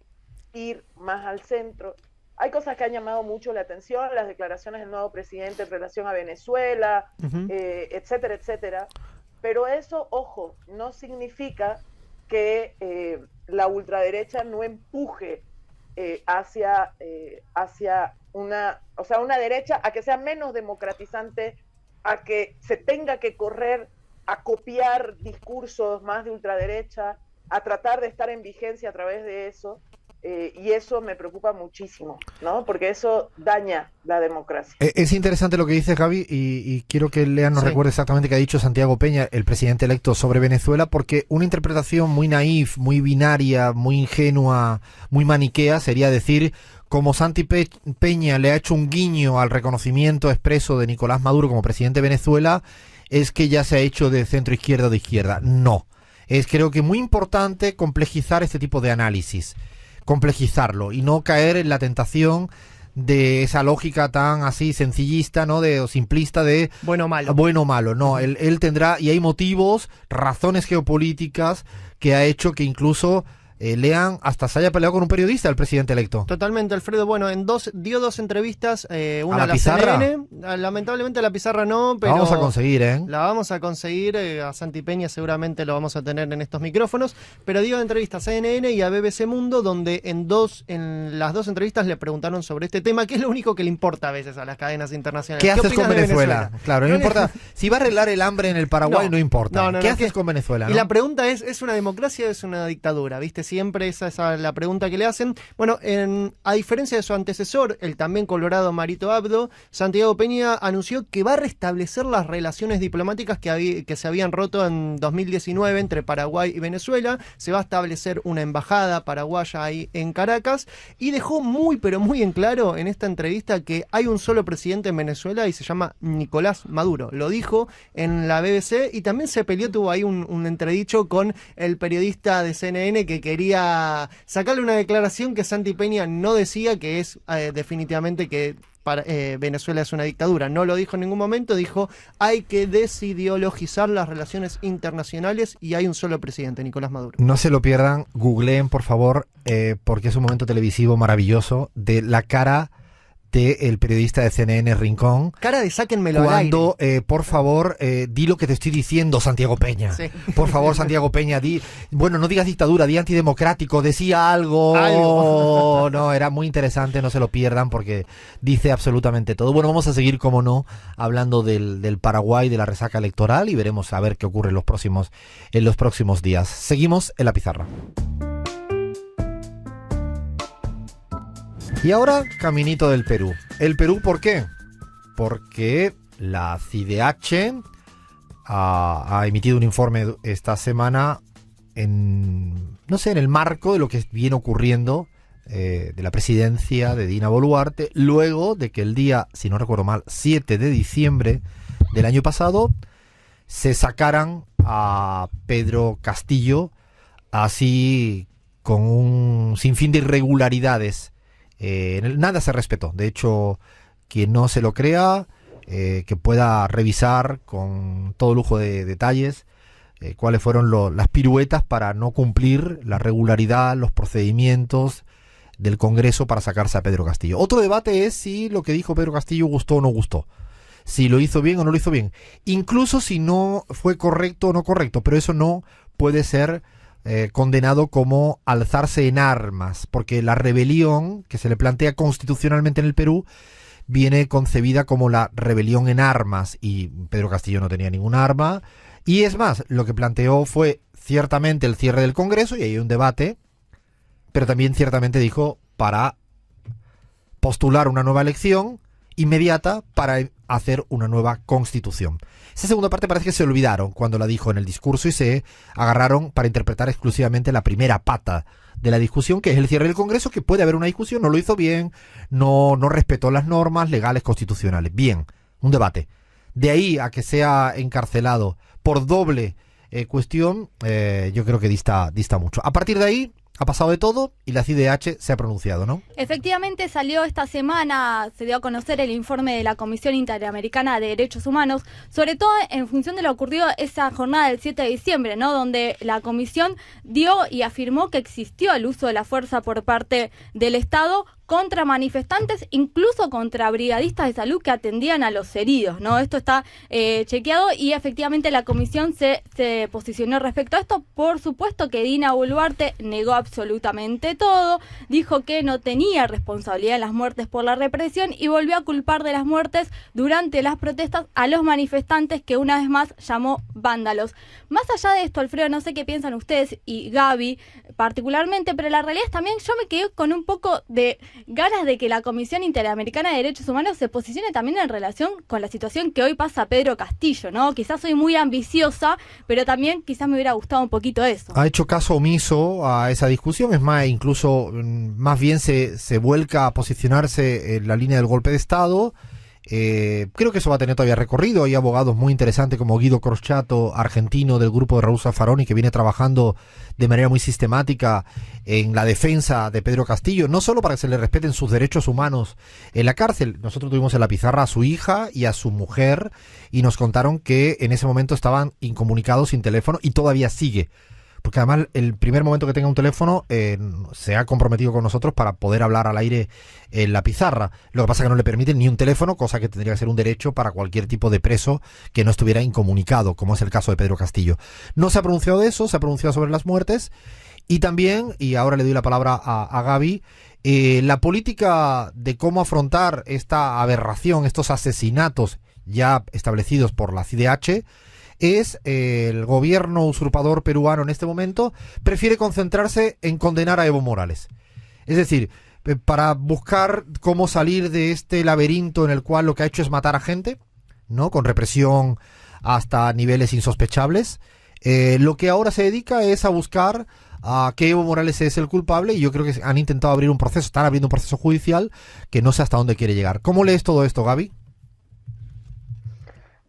Speaker 5: ir más al centro. Hay cosas que han llamado mucho la atención, las declaraciones del nuevo presidente en relación a Venezuela, etcétera, etcétera. Pero eso, ojo, no significa que la ultraderecha no empuje hacia una derecha a que sea menos democratizante, a que se tenga que correr a copiar discursos más de ultraderecha, a tratar de estar en vigencia a través de eso. Y eso me preocupa muchísimo, ¿no? Porque eso daña la democracia.
Speaker 1: Es interesante lo que dice Gaby, y quiero que Lea nos recuerde exactamente qué ha dicho Santiago Peña, el presidente electo, sobre Venezuela, porque una interpretación muy naif, muy binaria, muy ingenua, muy maniquea sería decir, como Santi Peña le ha hecho un guiño al reconocimiento expreso de Nicolás Maduro como presidente de Venezuela, es que ya se ha hecho de centro izquierda o de izquierda. No. Es creo que muy importante complejizar este tipo de análisis, complejizarlo y no caer en la tentación de esa lógica tan así sencillista, ¿no? O simplista de
Speaker 2: bueno o malo.
Speaker 1: Bueno o malo. No, él tendrá, y hay motivos, razones geopolíticas que ha hecho que incluso Lean hasta se haya peleado con un periodista, el presidente electo.
Speaker 2: Totalmente, Alfredo. Bueno, dio dos entrevistas, una
Speaker 1: ¿A la pizarra?
Speaker 2: CNN, lamentablemente a la pizarra no, pero
Speaker 1: La vamos a conseguir, ¿eh?
Speaker 2: la vamos a conseguir, a Santi Peña seguramente lo vamos a tener en estos micrófonos, pero dio entrevistas a CNN y a BBC Mundo, donde en las dos entrevistas le preguntaron sobre este tema, que es lo único que le importa a veces a las cadenas internacionales.
Speaker 1: ¿Qué haces
Speaker 2: opinas
Speaker 1: con
Speaker 2: de
Speaker 1: Venezuela? Claro, no importa. Si va a arreglar el hambre en el Paraguay, no importa. ¿Qué haces con Venezuela?
Speaker 2: Y la pregunta es una democracia o es una dictadura? ¿Viste? Siempre esa es la pregunta que le hacen. Bueno, a diferencia de su antecesor, el también colorado Marito Abdo, Santiago Peña anunció que va a restablecer las relaciones diplomáticas que se habían roto en 2019 entre Paraguay y Venezuela. Se va a establecer una embajada paraguaya ahí en Caracas y dejó muy pero muy en claro en esta entrevista que hay un solo presidente en Venezuela y se llama Nicolás Maduro. Lo dijo en la BBC y también se peleó, tuvo ahí un entredicho con el periodista de CNN que quería sacarle una declaración que Santi Peña no decía, que es definitivamente que Venezuela es una dictadura. No lo dijo en ningún momento, dijo hay que desideologizar las relaciones internacionales y hay un solo presidente, Nicolás Maduro.
Speaker 1: No se lo pierdan, googleen por favor, porque es un momento televisivo maravilloso de la cara del periodista de CNN Rincón.
Speaker 2: Cara de sáquenmelo al
Speaker 1: cuando,
Speaker 2: aire.
Speaker 1: por favor, di lo que te estoy diciendo, Santiago Peña.
Speaker 2: Sí.
Speaker 1: Por favor, Santiago Peña, bueno, no digas dictadura, di antidemocrático, decía algo. No, era muy interesante, no se lo pierdan porque dice absolutamente todo. Bueno, vamos a seguir, como no, hablando del Paraguay, de la resaca electoral y veremos a ver qué ocurre en los próximos días. Seguimos en la pizarra. Y ahora, caminito del Perú. ¿El Perú por qué? Porque la CIDH ha emitido un informe esta semana no sé, en el marco de lo que viene ocurriendo de la presidencia de Dina Boluarte, luego de que el día, si no recuerdo mal, 7 de diciembre del año pasado, se sacaran a Pedro Castillo, así con un sinfín de irregularidades. Nada se respetó. De hecho, quien no se lo crea, que pueda revisar con todo lujo de detalles cuáles fueron las piruetas para no cumplir la regularidad, los procedimientos del Congreso para sacarse a Pedro Castillo. Otro debate es si lo que dijo Pedro Castillo gustó o no gustó, si lo hizo bien o no lo hizo bien, incluso si no fue correcto o no correcto, pero eso no puede ser condenado como alzarse en armas, porque la rebelión que se le plantea constitucionalmente en el Perú viene concebida como la rebelión en armas, y Pedro Castillo no tenía ningún arma, y es más, lo que planteó fue ciertamente el cierre del Congreso, y hay un debate, pero también ciertamente dijo para postular una nueva elección inmediata para hacer una nueva constitución. Esa segunda parte parece que se olvidaron cuando la dijo en el discurso y se agarraron para interpretar exclusivamente la primera pata de la discusión, que es el cierre del Congreso, que puede haber una discusión, no lo hizo bien, no respetó las normas legales constitucionales. Bien, un debate. De ahí a que sea encarcelado por doble cuestión, yo creo que dista mucho. A partir de ahí ha pasado de todo y la CIDH se ha pronunciado, ¿no?
Speaker 3: Efectivamente, salió esta semana, se dio a conocer el informe de la Comisión Interamericana de Derechos Humanos, sobre todo en función de lo ocurrido esa jornada del 7 de diciembre, ¿no? Donde la Comisión dio y afirmó que existió el uso de la fuerza por parte del Estado contra manifestantes, incluso contra brigadistas de salud que atendían a los heridos, ¿no? Esto está chequeado y efectivamente la comisión se posicionó respecto a esto. Por supuesto que Dina Boluarte negó absolutamente todo, dijo que no tenía responsabilidad en las muertes por la represión y volvió a culpar de las muertes durante las protestas a los manifestantes, que una vez más llamó vándalos. Más allá de esto, Alfredo, no sé qué piensan ustedes y Gaby particularmente, pero la realidad es también, yo me quedé con un poco de ganas de que la Comisión Interamericana de Derechos Humanos se posicione también en relación con la situación que hoy pasa Pedro Castillo, ¿no? Quizás soy muy ambiciosa, pero también quizás me hubiera gustado un poquito eso.
Speaker 1: Ha hecho caso omiso a esa discusión, es más, incluso más bien se vuelca a posicionarse en la línea del golpe de Estado. Creo que eso va a tener todavía recorrido. Hay abogados muy interesantes como Guido Croschato, argentino del grupo de Raúl Zaffaroni, que viene trabajando de manera muy sistemática en la defensa de Pedro Castillo, no solo para que se le respeten sus derechos humanos en la cárcel. Nosotros tuvimos en la pizarra a su hija y a su mujer y nos contaron que en ese momento estaban incomunicados, sin teléfono, y todavía sigue. Porque además el primer momento que tenga un teléfono se ha comprometido con nosotros para poder hablar al aire en la pizarra. Lo que pasa es que no le permiten ni un teléfono, cosa que tendría que ser un derecho para cualquier tipo de preso que no estuviera incomunicado, como es el caso de Pedro Castillo. No se ha pronunciado de eso, se ha pronunciado sobre las muertes y también, y ahora le doy la palabra a Gaby, la política de cómo afrontar esta aberración, estos asesinatos ya establecidos por la CIDH. Es el gobierno usurpador peruano en este momento prefiere concentrarse en condenar a Evo Morales. Es decir, para buscar cómo salir de este laberinto en el cual lo que ha hecho es matar a gente, ¿no? Con represión hasta niveles insospechables. Lo que ahora se dedica es a buscar a que Evo Morales es el culpable, y yo creo que han intentado abrir un proceso, están abriendo un proceso judicial que no sé hasta dónde quiere llegar. ¿Cómo lees todo esto, Gaby?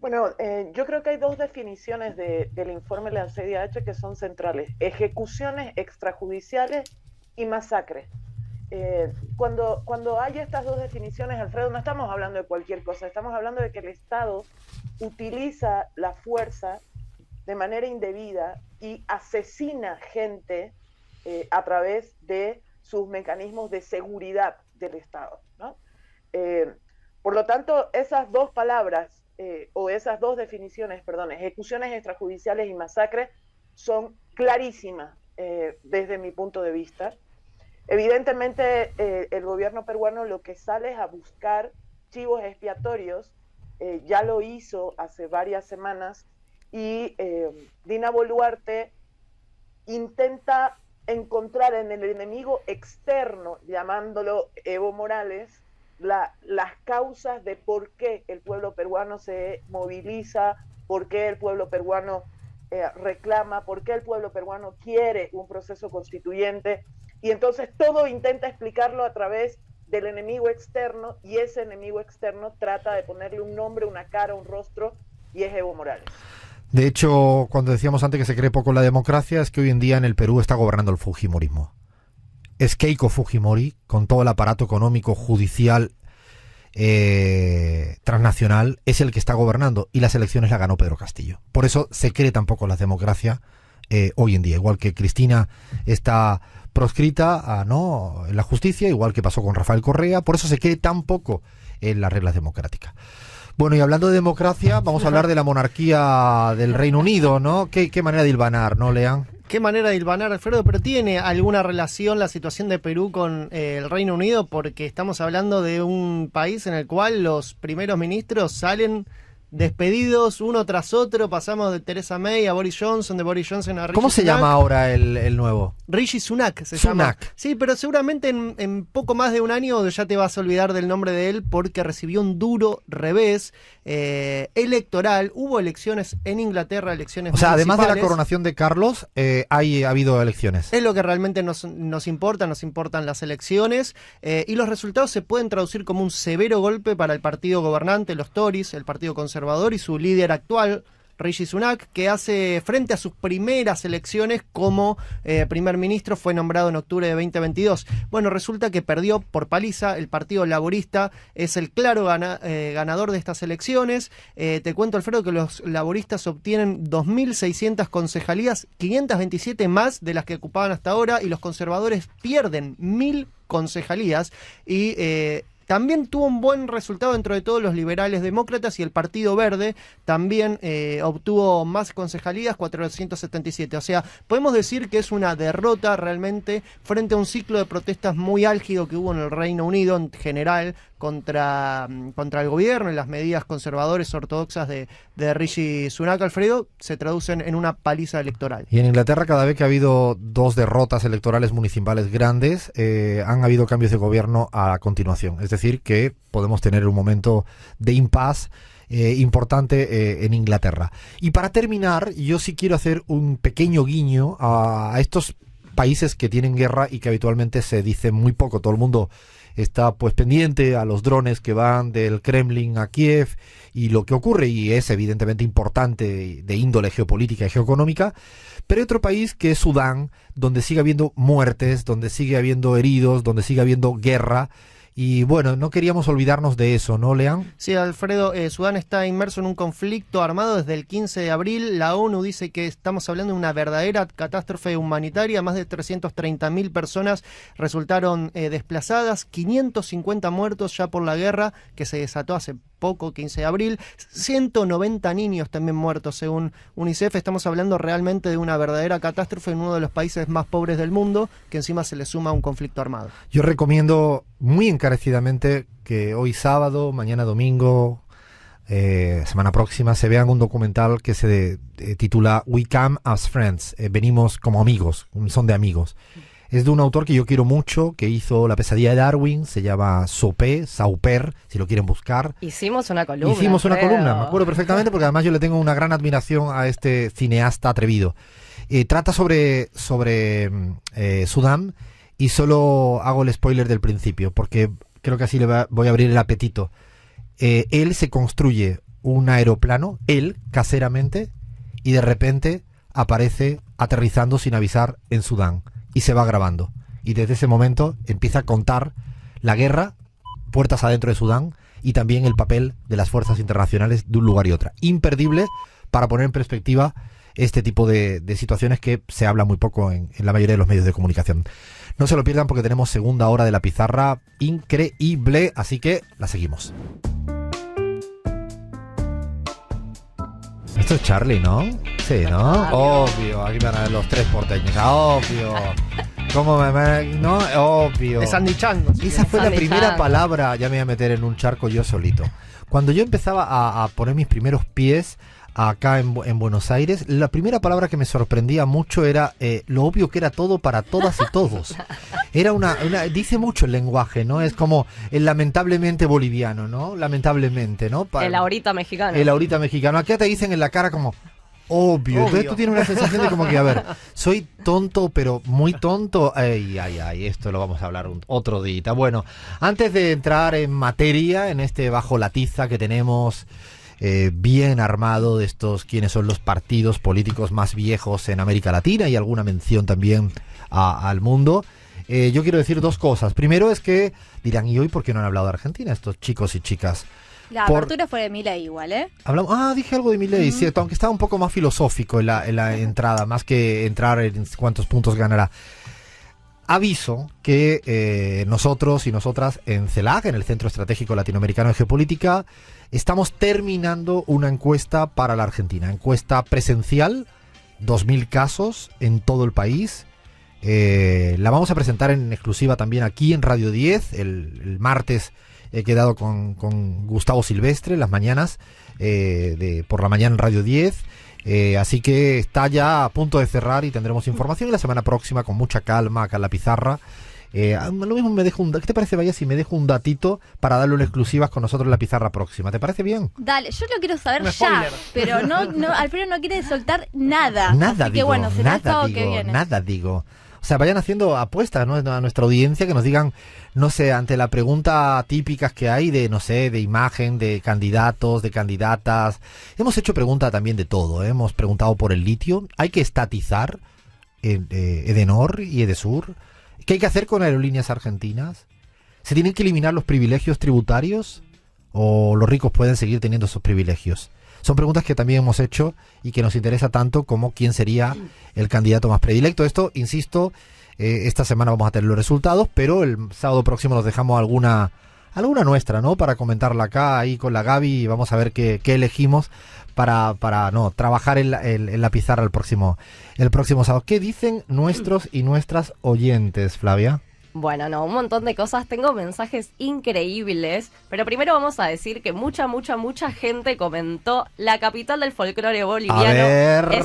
Speaker 5: Bueno, yo creo que hay dos definiciones del informe de la CIDH que son centrales: ejecuciones extrajudiciales y masacres. Cuando hay estas dos definiciones, Alfredo, no estamos hablando de cualquier cosa, estamos hablando de que el Estado utiliza la fuerza de manera indebida y asesina gente a través de sus mecanismos de seguridad del Estado, ¿no? Por lo tanto, esas dos palabras, o esas dos definiciones, perdón, ejecuciones extrajudiciales y masacres, son clarísimas desde mi punto de vista. Evidentemente, el gobierno peruano lo que sale es a buscar chivos expiatorios, ya lo hizo hace varias semanas, y Dina Boluarte intenta encontrar en el enemigo externo, llamándolo Evo Morales, las causas de por qué el pueblo peruano se moviliza por qué el pueblo peruano reclama, por qué el pueblo peruano quiere un proceso constituyente, y entonces todo intenta explicarlo a través del enemigo externo, y ese enemigo externo trata de ponerle un nombre, una cara, un rostro, y es Evo Morales.
Speaker 1: De hecho, cuando decíamos antes que se cree poco en la democracia, es que hoy en día en el Perú está gobernando el fujimorismo. Es Keiko Fujimori, con todo el aparato económico, judicial, transnacional, es el que está gobernando, y las elecciones las ganó Pedro Castillo. Por eso se cree tan poco en la democracia hoy en día. Igual que Cristina está proscrita en la justicia, igual que pasó con Rafael Correa, por eso se cree tan poco en las reglas democráticas. Bueno, y hablando de democracia, vamos a hablar de la monarquía del Reino Unido, ¿no? Qué manera de hilvanar, ¿no, Lean?
Speaker 2: Qué manera de hilvanar, Alfredo, pero ¿tiene alguna relación la situación de Perú con el Reino Unido? Porque estamos hablando de un país en el cual los primeros ministros salen despedidos uno tras otro. Pasamos de Theresa May a Boris Johnson, de Boris Johnson a Rishi
Speaker 1: ¿Cómo se
Speaker 2: Sunak.
Speaker 1: llama ahora el nuevo?
Speaker 2: Rishi Sunak se llama. Sí, pero seguramente en poco más de un año ya te vas a olvidar del nombre de él, porque recibió un duro revés electoral. Hubo elecciones en Inglaterra, elecciones
Speaker 1: municipales. Además de la coronación de Carlos, ha habido elecciones.
Speaker 2: Es lo que realmente nos importan las elecciones, y los resultados se pueden traducir como un severo golpe para el partido gobernante, los Tories, el partido conservador, y su líder actual, Rishi Sunak, que hace frente a sus primeras elecciones como primer ministro. Fue nombrado en octubre de 2022. Bueno, resulta que perdió por paliza. El Partido Laborista es el claro ganador de estas elecciones. Te cuento, Alfredo, que los laboristas obtienen 2.600 concejalías, 527 más de las que ocupaban hasta ahora, y los conservadores pierden 1.000 concejalías, y también tuvo un buen resultado dentro de todos los liberales demócratas, y el Partido Verde también obtuvo más concejalías, 477. O sea, podemos decir que es una derrota realmente frente a un ciclo de protestas muy álgido que hubo en el Reino Unido en general contra el gobierno, y las medidas conservadoras ortodoxas de Rishi Sunak, Alfredo, se traducen en una paliza electoral.
Speaker 1: Y en Inglaterra, cada vez que ha habido 2 derrotas electorales municipales grandes, han habido cambios de gobierno a continuación. Es decir, que podemos tener un momento de impasse importante en Inglaterra. Y para terminar, yo sí quiero hacer un pequeño guiño a estos países que tienen guerra y que habitualmente se dice muy poco. Todo el mundo está pues pendiente a los drones que van del Kremlin a Kiev y lo que ocurre, y es evidentemente importante, de índole geopolítica y geoeconómica. Pero hay otro país que es Sudán, donde sigue habiendo muertes, donde sigue habiendo heridos, donde sigue habiendo guerra. Y bueno, no queríamos olvidarnos de eso, ¿no, Lean?
Speaker 2: Sí, Alfredo, Sudán está inmerso en un conflicto armado desde el 15 de abril. La ONU dice que estamos hablando de una verdadera catástrofe humanitaria. Más de 330.000 personas resultaron desplazadas, 550 muertos ya por la guerra que se desató hace poco, 15 de abril, 190 niños también muertos según UNICEF. Estamos hablando realmente de una verdadera catástrofe en uno de los países más pobres del mundo, que encima se le suma un conflicto armado.
Speaker 1: Yo recomiendo muy encarecidamente que hoy sábado, mañana domingo, semana próxima, se vean un documental que se titula We Come as Friends, venimos como amigos, son de amigos. Es de un autor que yo quiero mucho, que hizo La pesadilla de Darwin, se llama Sauper, si lo quieren buscar.
Speaker 4: Hicimos una columna.
Speaker 1: Me acuerdo perfectamente, porque además yo le tengo una gran admiración a este cineasta atrevido. Trata sobre Sudán, y solo hago el spoiler del principio, porque creo que así voy a abrir el apetito. Él se construye un aeroplano, él, caseramente, y de repente aparece aterrizando sin avisar en Sudán. Y se va grabando. Y desde ese momento empieza a contar la guerra, puertas adentro de Sudán, y también el papel de las fuerzas internacionales de un lugar y otra. Imperdible para poner en perspectiva este tipo de situaciones que se habla muy poco en la mayoría de los medios de comunicación. No se lo pierdan, porque tenemos segunda hora de La Pizarra increíble, así que la seguimos. Esto es Charlie, ¿no? Sí, ¿no? Obvio, aquí van a ver los 3 porteños, obvio. ¿Cómo no? Obvio.
Speaker 2: Es Andy Chango.
Speaker 1: Esa fue la primera palabra, ya me voy a meter en un charco yo solito. Cuando yo empezaba a poner mis primeros pies acá en Buenos Aires, la primera palabra que me sorprendía mucho era lo obvio que era todo para todas y todos. Era dice mucho el lenguaje, ¿no? Es como el lamentablemente boliviano, ¿no? Lamentablemente, ¿no?
Speaker 4: El ahorita mexicano.
Speaker 1: El ahorita mexicano. Acá te dicen en la cara como obvio. Entonces tú tienes una sensación de como que, a ver, soy tonto, pero muy tonto. Ay, esto lo vamos a hablar otro día. Bueno, antes de entrar en materia, en este bajo la tiza que tenemos bien armado de estos, quiénes son los partidos políticos más viejos en América Latina y alguna mención también al mundo, yo quiero decir dos cosas. Primero es que dirán, ¿y hoy por qué no han hablado de Argentina estos chicos y chicas?
Speaker 3: La apertura fue de Milei igual, ¿eh?
Speaker 1: Dije algo de Milei, cierto, aunque estaba un poco más filosófico en la entrada, más que entrar en cuántos puntos ganará. Aviso que nosotros y nosotras en CELAC, en el Centro Estratégico Latinoamericano de Geopolítica, estamos terminando una encuesta para la Argentina. Encuesta presencial, 2.000 casos en todo el país. La vamos a presentar en exclusiva también aquí en Radio 10. El martes he quedado con Gustavo Silvestre en las mañanas, por la mañana en Radio 10. Así que está ya a punto de cerrar y tendremos información. Y la semana próxima, con mucha calma, acá en la pizarra. Lo mismo ¿qué te parece, Vaya, si me dejo un datito para darle una exclusiva con nosotros en la pizarra próxima? ¿Te parece bien?
Speaker 3: Dale, yo lo quiero saber
Speaker 2: Un
Speaker 3: ya,
Speaker 2: spoiler.
Speaker 3: pero no, Alfredo no quiere soltar nada.
Speaker 1: Nada
Speaker 3: Así
Speaker 1: digo,
Speaker 3: que bueno, será el sábado que
Speaker 1: digo,
Speaker 3: viene.
Speaker 1: nada digo. O sea, vayan haciendo apuestas, ¿no? A nuestra audiencia, que nos digan, no sé, ante la pregunta típicas que hay de, no sé, de imagen, de candidatos, de candidatas. Hemos hecho pregunta también de todo, ¿eh? Hemos preguntado por el litio. ¿Hay que estatizar Edenor y Edesur? ¿Qué hay que hacer con aerolíneas argentinas? ¿Se tienen que eliminar los privilegios tributarios? ¿O los ricos pueden seguir teniendo esos privilegios? Son preguntas que también hemos hecho y que nos interesa tanto como quién sería el candidato más predilecto. Esto, insisto, esta semana vamos a tener los resultados, pero el sábado próximo nos dejamos alguna nuestra, ¿no? Para comentarla acá, ahí con la Gaby, y vamos a ver qué elegimos para trabajar en la pizarra el próximo sábado. ¿Qué dicen nuestros y nuestras oyentes, Flavia?
Speaker 4: Bueno, un montón de cosas. Tengo mensajes increíbles, pero primero vamos a decir que mucha gente comentó la capital del folclore boliviano.
Speaker 1: A ver.
Speaker 4: Es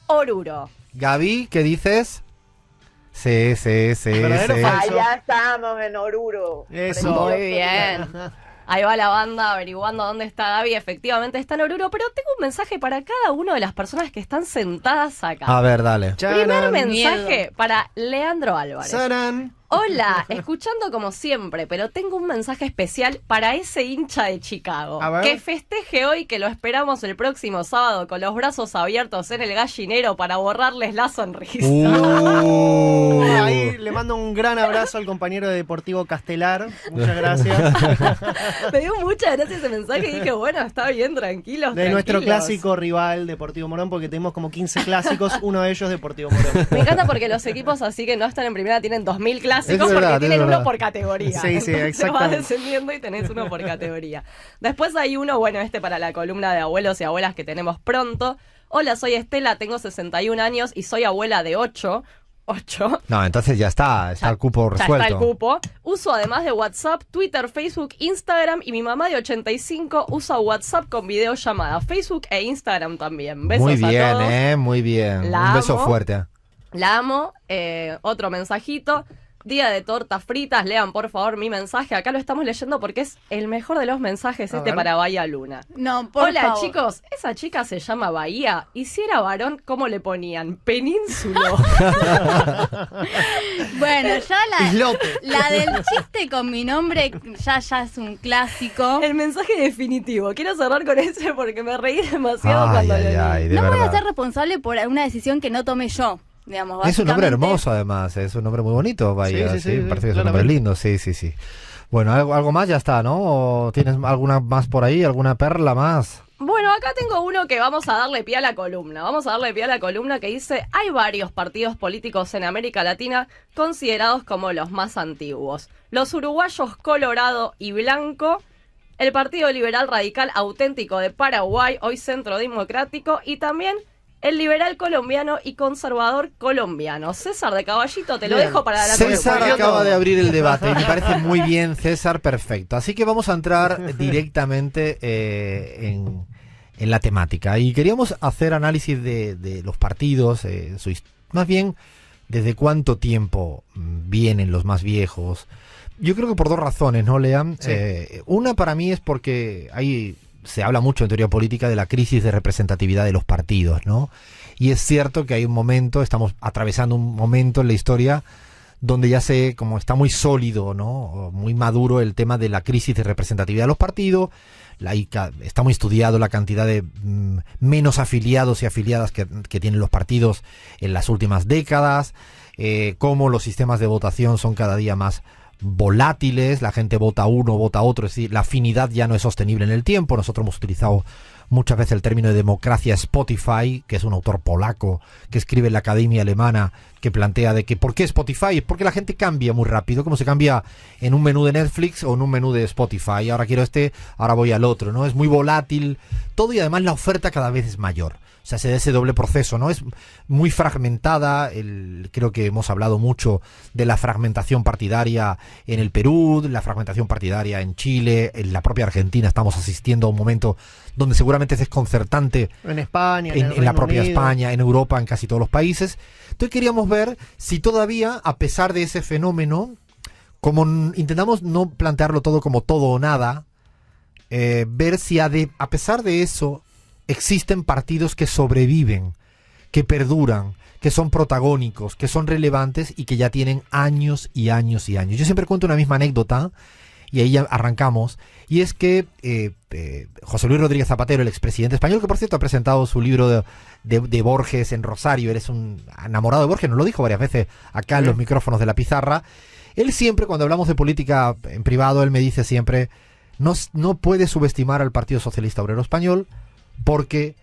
Speaker 4: Oruro.
Speaker 1: Gaby, ¿qué dices? Sí.
Speaker 2: ¿Verdadero o falso?
Speaker 5: Allá estamos en Oruro.
Speaker 2: Eso.
Speaker 4: Muy bien. Ahí va la banda averiguando dónde está Gaby. Efectivamente está en Oruro, pero tengo un mensaje para cada una de las personas que están sentadas acá.
Speaker 1: A ver, dale.
Speaker 4: Primer
Speaker 2: Charan.
Speaker 4: mensaje para Leandro Álvarez.
Speaker 2: Sarán.
Speaker 4: Hola, escuchando como siempre, pero tengo un mensaje especial para ese hincha de Chicago.
Speaker 2: A ver.
Speaker 4: Que festeje hoy, que lo esperamos el próximo sábado con los brazos abiertos en el gallinero para borrarles la sonrisa.
Speaker 2: Ahí le mando un gran abrazo al compañero de Deportivo Castelar. Muchas gracias.
Speaker 4: Me dio muchas gracias ese mensaje y dije, bueno, está bien, tranquilos.
Speaker 2: De nuestro
Speaker 4: tranquilos.
Speaker 2: clásico rival, Deportivo Morón, porque tenemos como 15 clásicos, uno de ellos Deportivo Morón.
Speaker 4: Me encanta porque los equipos así que no están en primera tienen 2.000 clásicos
Speaker 1: Es verdad,
Speaker 4: porque tienen
Speaker 1: es
Speaker 4: uno
Speaker 1: verdad.
Speaker 4: por categoría.
Speaker 2: Sí,
Speaker 4: Entonces vas
Speaker 2: exactamente.
Speaker 4: descendiendo y tenés uno por categoría. Después hay uno, bueno, para la columna de abuelos y abuelas que tenemos pronto. Hola, soy Estela, tengo 61 años y soy abuela de 8.
Speaker 1: No, entonces ya está el cupo
Speaker 4: Ya
Speaker 1: resuelto.
Speaker 4: está el cupo. Uso además de WhatsApp, Twitter, Facebook, Instagram y mi mamá de 85 usa WhatsApp con videollamada, Facebook e Instagram también. Besos
Speaker 1: Muy bien,
Speaker 4: a todos.
Speaker 1: muy bien.
Speaker 4: La
Speaker 1: Un beso
Speaker 4: amo.
Speaker 1: fuerte.
Speaker 4: La amo. Otro mensajito. Día de tortas fritas, lean por favor mi mensaje. Acá lo estamos leyendo porque es el mejor de los mensajes
Speaker 2: A ver.
Speaker 4: para Bahía Luna.
Speaker 3: No, por
Speaker 4: Hola
Speaker 3: favor.
Speaker 4: chicos, esa chica se llama Bahía y si era varón, ¿cómo le ponían? Penínsulo.
Speaker 3: Bueno, ya
Speaker 2: Islote.
Speaker 3: la del chiste con mi nombre ya es un clásico.
Speaker 4: El mensaje definitivo. Quiero cerrar con ese porque me reí demasiado
Speaker 1: Ay,
Speaker 4: cuando
Speaker 1: ay,
Speaker 4: lo leí.
Speaker 1: ay, de
Speaker 3: No voy a
Speaker 1: verdad.
Speaker 3: ser responsable por una decisión que no tomé yo. Digamos,
Speaker 1: Es un nombre
Speaker 3: básicamente.
Speaker 1: hermoso, además. Es un nombre muy bonito, Bahía.
Speaker 2: Sí,
Speaker 1: Sí,
Speaker 2: sí,
Speaker 1: me parece que es un nombre
Speaker 2: claramente.
Speaker 1: lindo. Sí. Bueno, algo más ya está, ¿no? ¿O tienes alguna más por ahí? ¿Alguna perla más?
Speaker 4: Bueno, acá tengo uno que vamos a darle pie a la columna. Vamos a darle pie a la columna que dice: hay varios partidos políticos en América Latina considerados como los más antiguos. Los uruguayos Colorado y Blanco, el Partido Liberal Radical Auténtico de Paraguay, hoy Centro Democrático, y también el liberal colombiano y conservador colombiano. César de Caballito, te lo
Speaker 2: Bien.
Speaker 4: dejo para la
Speaker 1: César
Speaker 4: columna.
Speaker 1: acaba de abrir el debate y me parece muy bien, César, perfecto. Así que vamos a entrar directamente en la temática. Y queríamos hacer análisis de los partidos, más bien desde cuánto tiempo vienen los más viejos. Yo creo que por dos razones, ¿no, Lea?
Speaker 2: Sí.
Speaker 1: Una para mí es porque se habla mucho en teoría política de la crisis de representatividad de los partidos, ¿no? Y es cierto que hay un momento, estamos atravesando un momento en la historia donde ya como está muy sólido, ¿no? Muy maduro el tema de la crisis de representatividad de los partidos. Está muy estudiado la cantidad de menos afiliados y afiliadas que tienen los partidos en las últimas décadas, cómo los sistemas de votación son cada día más volátiles, la gente vota uno, vota otro, es decir, la afinidad ya no es sostenible en el tiempo. Nosotros hemos utilizado muchas veces el término de democracia Spotify, que es un autor polaco que escribe en la Academia Alemana, que plantea de que ¿por qué Spotify? Es porque la gente cambia muy rápido, como se cambia en un menú de Netflix o en un menú de Spotify. Ahora quiero ahora voy al otro, ¿no? Es muy volátil todo, y además la oferta cada vez es mayor. O sea, se da ese doble proceso, ¿no? Es muy fragmentada. Creo que hemos hablado mucho de la fragmentación partidaria en el Perú, la fragmentación partidaria en Chile, en la propia Argentina estamos asistiendo a un momento donde seguramente es desconcertante.
Speaker 2: En España,
Speaker 1: en la propia España, en Europa, en casi todos los países. Entonces queríamos ver si todavía, a pesar de ese fenómeno, como intentamos no plantearlo todo como todo o nada, ver si a pesar de eso existen partidos que sobreviven, que perduran, que son protagónicos, que son relevantes y que ya tienen años y años y años. Yo siempre cuento una misma anécdota, y ahí ya arrancamos, y es que José Luis Rodríguez Zapatero, el expresidente español, que por cierto ha presentado su libro de Borges en Rosario, él es un enamorado de Borges, nos lo dijo varias veces acá en los micrófonos de La Pizarra. Él siempre, cuando hablamos de política en privado, él me dice siempre, no puede subestimar al Partido Socialista Obrero Español, porque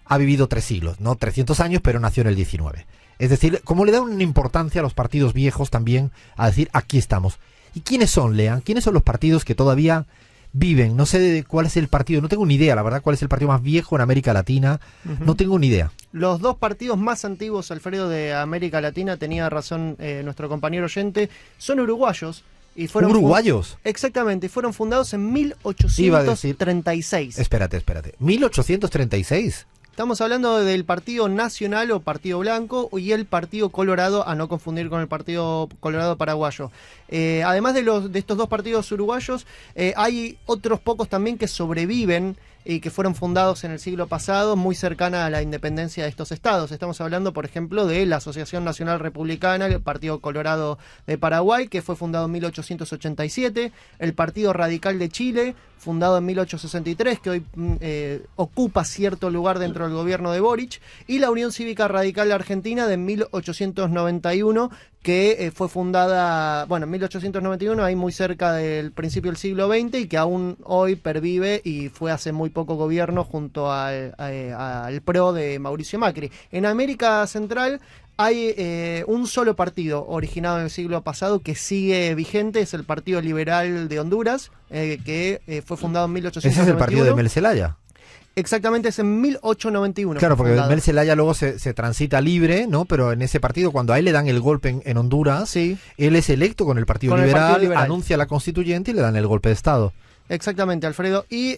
Speaker 1: ha vivido 3 siglos, no 300 años, pero nació en el 19. Es decir, como le da una importancia a los partidos viejos también, a decir, aquí estamos. ¿Y quiénes son, Lea? ¿Quiénes son los partidos que todavía viven? No sé cuál es el partido, no tengo ni idea, la verdad, cuál es el partido más viejo en América Latina. No tengo ni idea.
Speaker 2: Los dos partidos más antiguos, Alfredo, de América Latina, tenía razón nuestro compañero oyente, son uruguayos. Y fueron
Speaker 1: ¿Uruguayos?
Speaker 2: Exactamente, fueron fundados en 1836.
Speaker 1: Espérate. 1836.
Speaker 2: Estamos hablando del Partido Nacional o Partido Blanco y el Partido Colorado, a no confundir con el Partido Colorado Paraguayo. Además de estos dos partidos uruguayos, hay otros pocos también que sobreviven y que fueron fundados en el siglo pasado, muy cercana a la independencia de estos estados. Estamos hablando, por ejemplo, de la Asociación Nacional Republicana, el Partido Colorado de Paraguay, que fue fundado en 1887, el Partido Radical de Chile, fundado en 1863, que hoy ocupa cierto lugar dentro del gobierno de Boric, y la Unión Cívica Radical Argentina de 1891, que fue fundada, en 1891, ahí muy cerca del principio del siglo XX, y que aún hoy pervive y fue hace muy poco gobierno junto al PRO de Mauricio Macri. En América Central hay un solo partido originado en el siglo pasado que sigue vigente, es el Partido Liberal de Honduras, que fue fundado en 1891.
Speaker 1: ¿Ese es el partido de Mel Zelaya?
Speaker 2: Exactamente, es en 1891.
Speaker 1: Claro, porque
Speaker 2: fundado.
Speaker 1: Mel Zelaya luego se transita libre, ¿no? Pero en ese partido, cuando a él le dan el golpe en Honduras,
Speaker 2: sí,
Speaker 1: él es electo con el Partido Liberal, anuncia la constituyente y le dan el golpe de Estado.
Speaker 2: Exactamente, Alfredo. Y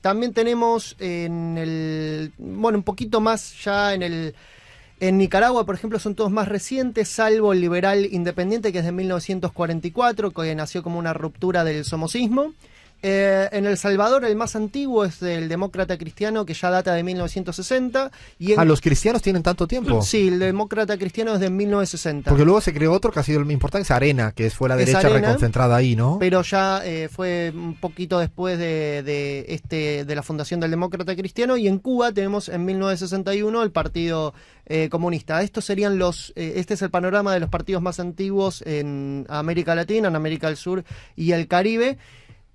Speaker 2: también tenemos un poquito más ya en Nicaragua, por ejemplo, son todos más recientes, salvo el Liberal Independiente, que es de 1944, que nació como una ruptura del somocismo. En El Salvador, el más antiguo es el Demócrata Cristiano, que ya data de 1960.
Speaker 1: ¿Los cristianos tienen tanto tiempo?
Speaker 2: Sí, el Demócrata Cristiano es de 1960.
Speaker 1: Porque luego se creó otro que ha sido el más importante, es Arena, que fue la derecha reconcentrada ahí, ¿no?
Speaker 2: Pero ya fue un poquito después de la fundación del Demócrata Cristiano. Y en Cuba tenemos en 1961 el Partido Comunista. Estos serían este es el panorama de los partidos más antiguos en América Latina, en América del Sur y el Caribe.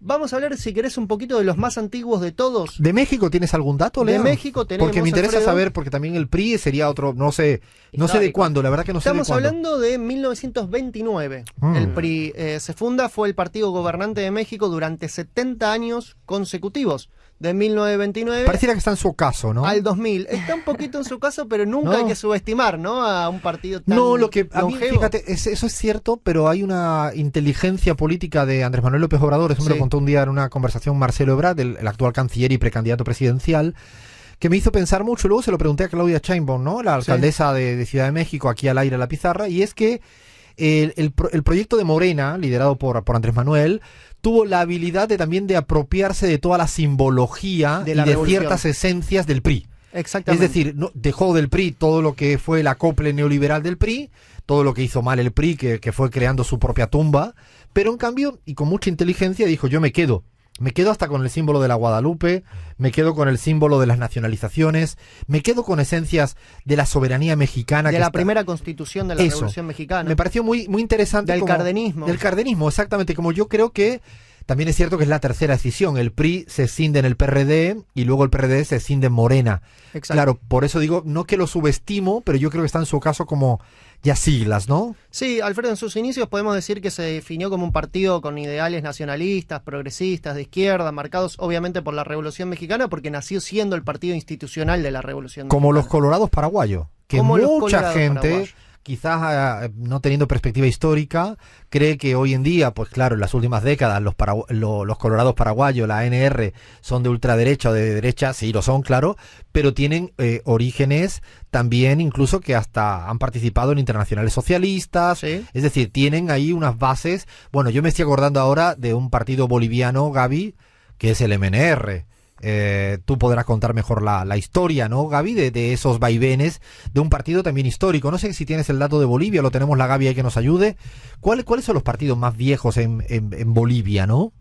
Speaker 2: Vamos a hablar, si querés, un poquito de los más antiguos de todos.
Speaker 1: ¿De México tienes algún dato, Leo?
Speaker 2: De México tenemos,
Speaker 1: porque me interesa
Speaker 2: Alfredo,
Speaker 1: saber, porque también el PRI sería otro, no sé de cuándo, la verdad que no sé de cuándo.
Speaker 2: Estamos hablando de 1929. El PRI se funda, fue el partido gobernante de México durante 70 años consecutivos. de 1929
Speaker 1: Pareciera que está en su ocaso, ¿no?
Speaker 2: al 2000. Está un poquito en su caso, pero nunca
Speaker 1: No.
Speaker 2: hay que subestimar, ¿no? A un partido tan
Speaker 1: No, lo que a mí,
Speaker 2: longevo.
Speaker 1: fíjate, eso es cierto, pero hay una inteligencia política de Andrés Manuel López Obrador, eso me
Speaker 2: Sí.
Speaker 1: lo contó un día en una conversación Marcelo Ebrard, el actual canciller y precandidato presidencial, que me hizo pensar mucho. Luego se lo pregunté a Claudia Sheinbaum, ¿no? La alcaldesa de Ciudad de México, aquí al aire a la pizarra, y es que el proyecto de Morena, liderado por Andrés Manuel, tuvo la habilidad también de apropiarse de toda la simbología
Speaker 2: De
Speaker 1: y
Speaker 2: la
Speaker 1: de
Speaker 2: revolución.
Speaker 1: ciertas esencias del PRI.
Speaker 2: Exactamente.
Speaker 1: Es decir, dejó del PRI todo lo que fue el acople neoliberal del PRI, todo lo que hizo mal el PRI, que fue creando su propia tumba, pero en cambio, y con mucha inteligencia, dijo, yo me quedo hasta con el símbolo de la Guadalupe, me quedo con el símbolo de las nacionalizaciones, me quedo con esencias de la soberanía mexicana.
Speaker 2: de
Speaker 1: que
Speaker 2: la
Speaker 1: está-
Speaker 2: primera constitución de la
Speaker 1: Eso.
Speaker 2: Revolución Mexicana.
Speaker 1: Me pareció muy, muy interesante.
Speaker 2: Del cardenismo.
Speaker 1: Del cardenismo, exactamente. Como yo creo que también es cierto que es la tercera decisión. El PRI se escinde en el PRD y luego el PRD se escinde en Morena.
Speaker 2: Exacto.
Speaker 1: Claro, por eso digo, no que lo subestimo, pero yo creo que está en su caso como ya siglas, ¿no?
Speaker 2: Sí, Alfredo, en sus inicios podemos decir que se definió como un partido con ideales nacionalistas, progresistas, de izquierda, marcados obviamente por la Revolución Mexicana, porque nació siendo el partido institucional de la Revolución
Speaker 1: Como los
Speaker 2: Mexicana.
Speaker 1: colorados paraguayos, que
Speaker 2: Como los
Speaker 1: mucha
Speaker 2: colorados
Speaker 1: gente,
Speaker 2: paraguayos.
Speaker 1: quizás no teniendo perspectiva histórica, cree que hoy en día, pues claro, en las últimas décadas los colorados paraguayos, la ANR, son de ultraderecha o de derecha, sí lo son, claro, pero tienen orígenes también incluso que hasta han participado en internacionales socialistas,
Speaker 2: Sí.
Speaker 1: es decir, tienen ahí unas bases. Bueno, yo me estoy acordando ahora de un partido boliviano, Gaby, que es el MNR. Tú podrás contar mejor la historia, ¿no, Gaby? De esos vaivenes de un partido también histórico. No sé si tienes el dato de Bolivia, lo tenemos la Gaby ahí que nos ayude. ¿Cuáles son los partidos más viejos en Bolivia, no?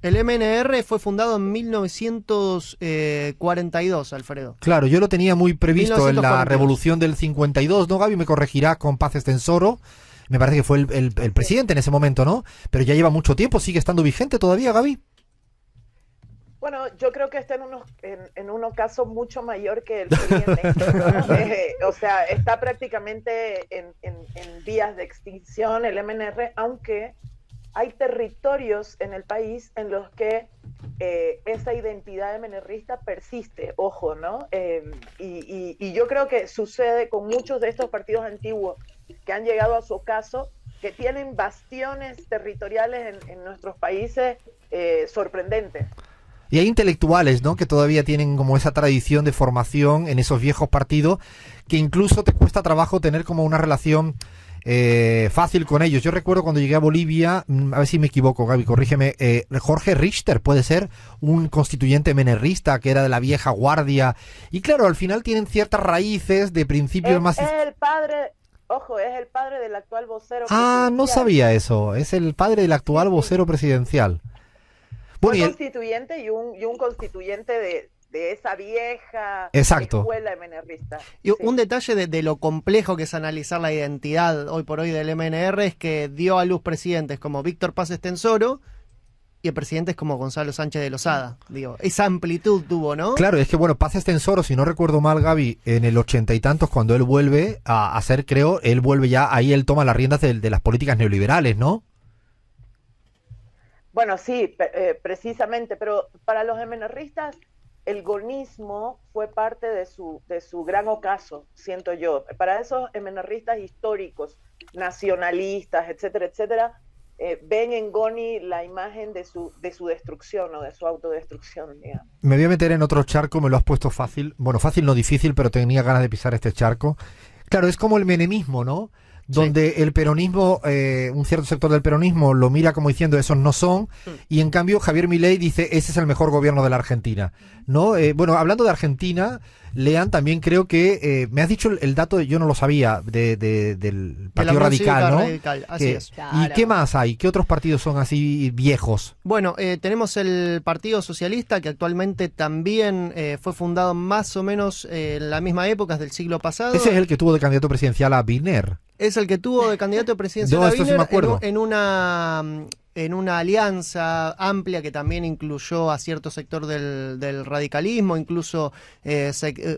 Speaker 2: El MNR fue fundado en 1942, Alfredo.
Speaker 1: Claro, yo lo tenía muy previsto en la
Speaker 2: 1942.
Speaker 1: revolución del 52, ¿no, Gaby? Me corregirá con Paz Estensoro. Me parece que fue el presidente en ese momento, ¿no? Pero ya lleva mucho tiempo, ¿sigue estando vigente todavía, Gaby?
Speaker 5: Bueno, yo creo que está en un ocaso mucho mayor que el PRI en México, ¿no? O sea, está prácticamente en vías de extinción el MNR, aunque hay territorios en el país en los que esa identidad MNRista persiste, ojo, ¿no? Y yo creo que sucede con muchos de estos partidos antiguos que han llegado a su ocaso, que tienen bastiones territoriales en nuestros países sorprendentes.
Speaker 1: Y hay intelectuales, ¿no? Que todavía tienen como esa tradición de formación en esos viejos partidos, que incluso te cuesta trabajo tener como una relación fácil con ellos. Yo recuerdo cuando llegué a Bolivia, a ver si me equivoco, Gaby, corrígeme, Jorge Richter puede ser un constituyente menerrista que era de la vieja guardia. Y claro, al final tienen ciertas raíces de principios más...
Speaker 5: Es el padre, ojo, es el padre del actual vocero
Speaker 1: Ah, no
Speaker 5: presidencial.
Speaker 1: sabía eso. Es el padre del actual vocero presidencial. Bueno,
Speaker 5: Fue
Speaker 1: y
Speaker 5: constituyente y un constituyente de esa vieja
Speaker 1: Exacto.
Speaker 5: escuela MNRista.
Speaker 2: Y
Speaker 5: Sí.
Speaker 2: un detalle de lo complejo que es analizar la identidad hoy por hoy del MNR es que dio a luz presidentes como Víctor Paz Estensoro y presidentes como Gonzalo Sánchez de Lozada. Digo, esa amplitud tuvo, ¿no?
Speaker 1: claro, es que bueno, Paz Estensoro, si no recuerdo mal, Gaby, en el 80 y tantos, cuando él vuelve a ser, creo, él vuelve ya, ahí él toma las riendas de las políticas neoliberales, ¿no?
Speaker 5: Bueno, sí, precisamente, pero para los MNRistas el gonismo fue parte de su gran ocaso, siento yo. Para esos MNRistas históricos, nacionalistas, etcétera, etcétera, ven en Goni la imagen de su destrucción o de su autodestrucción, digamos.
Speaker 1: Me voy a meter en otro charco, me lo has puesto fácil. Bueno, fácil no difícil, pero tenía ganas de pisar este charco. Claro, es como el menemismo, ¿no? Donde el peronismo, un cierto sector del peronismo lo mira como diciendo esos no son, y en cambio Javier Milei dice ese es el mejor gobierno de la Argentina, ¿no? Bueno, hablando de Argentina, Lean, también creo que me has dicho el dato, yo no lo sabía, del
Speaker 2: De la
Speaker 1: Partido
Speaker 2: Unión
Speaker 1: Radical,
Speaker 2: Cívica
Speaker 1: ¿no?
Speaker 2: Radical, así
Speaker 1: Que-
Speaker 2: es.
Speaker 1: ¿Y
Speaker 4: Claro.
Speaker 1: qué más hay? ¿Qué otros partidos son así viejos?
Speaker 2: Bueno, tenemos el Partido Socialista, que actualmente también fue fundado más o menos en la misma época del siglo pasado.
Speaker 1: Ese es el que tuvo de candidato presidencial a Birner.
Speaker 2: Es el que tuvo de candidato presidencial
Speaker 1: No,
Speaker 2: a
Speaker 1: esto sí
Speaker 2: Birner
Speaker 1: me acuerdo.
Speaker 2: en una alianza amplia que también incluyó a cierto sector del radicalismo, incluso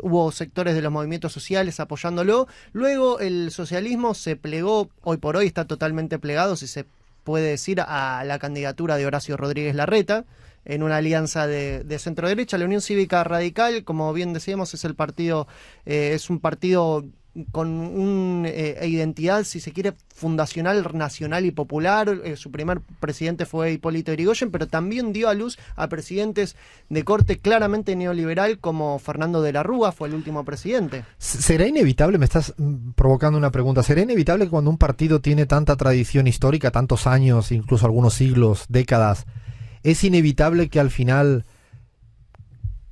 Speaker 2: hubo sectores de los movimientos sociales apoyándolo. Luego el socialismo se plegó, hoy por hoy está totalmente plegado, si se puede decir, a la candidatura de Horacio Rodríguez Larreta. en una alianza de centro-derecha. La Unión Cívica Radical, como bien decíamos, es un partido con una identidad, si se quiere, fundacional, nacional y popular. Su primer presidente fue Hipólito Yrigoyen, pero también dio a luz a presidentes de corte claramente neoliberal como Fernando de la Rúa, fue el último presidente.
Speaker 1: ¿Será inevitable, me estás provocando una pregunta, será inevitable que cuando un partido tiene tanta tradición histórica, tantos años, incluso algunos siglos, décadas, es inevitable que al final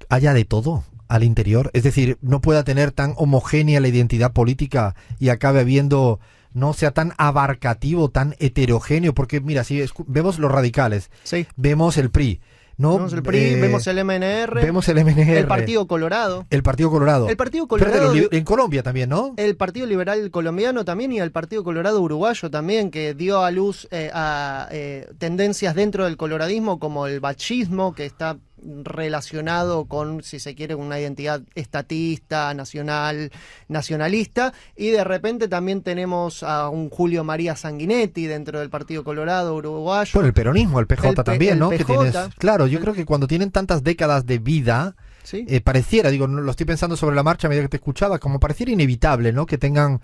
Speaker 1: haya de todo al interior? Es decir, no pueda tener tan homogénea la identidad política y acabe habiendo, no sea tan abarcativo, tan heterogéneo, porque mira, si vemos los radicales,
Speaker 2: Sí.
Speaker 1: vemos el PRI, ¿no?
Speaker 2: Vemos el PRI, vemos el MNR,
Speaker 1: vemos el MNR,
Speaker 2: el Partido Colorado.
Speaker 1: el Partido Colorado.
Speaker 2: El Partido Colorado,
Speaker 1: en Colombia también, ¿no?
Speaker 2: el Partido Liberal Colombiano también y el Partido Colorado Uruguayo también, que dio a luz a tendencias dentro del coloradismo como el bachismo, que está relacionado con, si se quiere, una identidad estatista, nacionalista, y de repente también tenemos a un Julio María Sanguinetti dentro del Partido Colorado Uruguayo.
Speaker 1: Bueno, el peronismo, el PJ también, ¿no?
Speaker 2: PJ,
Speaker 1: que tienes, claro, yo creo que cuando tienen tantas décadas de vida,
Speaker 2: ¿sí?
Speaker 1: Pareciera, digo, lo estoy pensando sobre la marcha a medida que te escuchaba, como pareciera inevitable, ¿no? Que tengan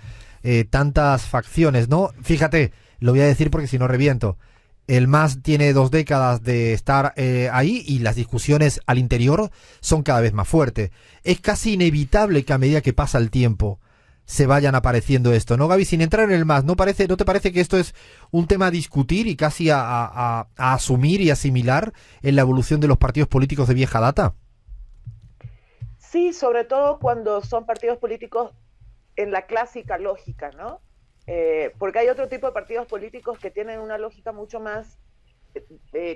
Speaker 1: tantas facciones, ¿no? Fíjate, lo voy a decir porque si no reviento. El MAS tiene 2 décadas de estar ahí y las discusiones al interior son cada vez más fuertes. Es casi inevitable que a medida que pasa el tiempo se vayan apareciendo esto, ¿no, Gaby? Sin entrar en el MAS, ¿no te parece que esto es un tema a discutir y casi a asumir y asimilar en la evolución de los partidos políticos de vieja data?
Speaker 5: Sí, sobre todo cuando son partidos políticos en la clásica lógica, ¿no? Porque hay otro tipo de partidos políticos que tienen una lógica mucho más,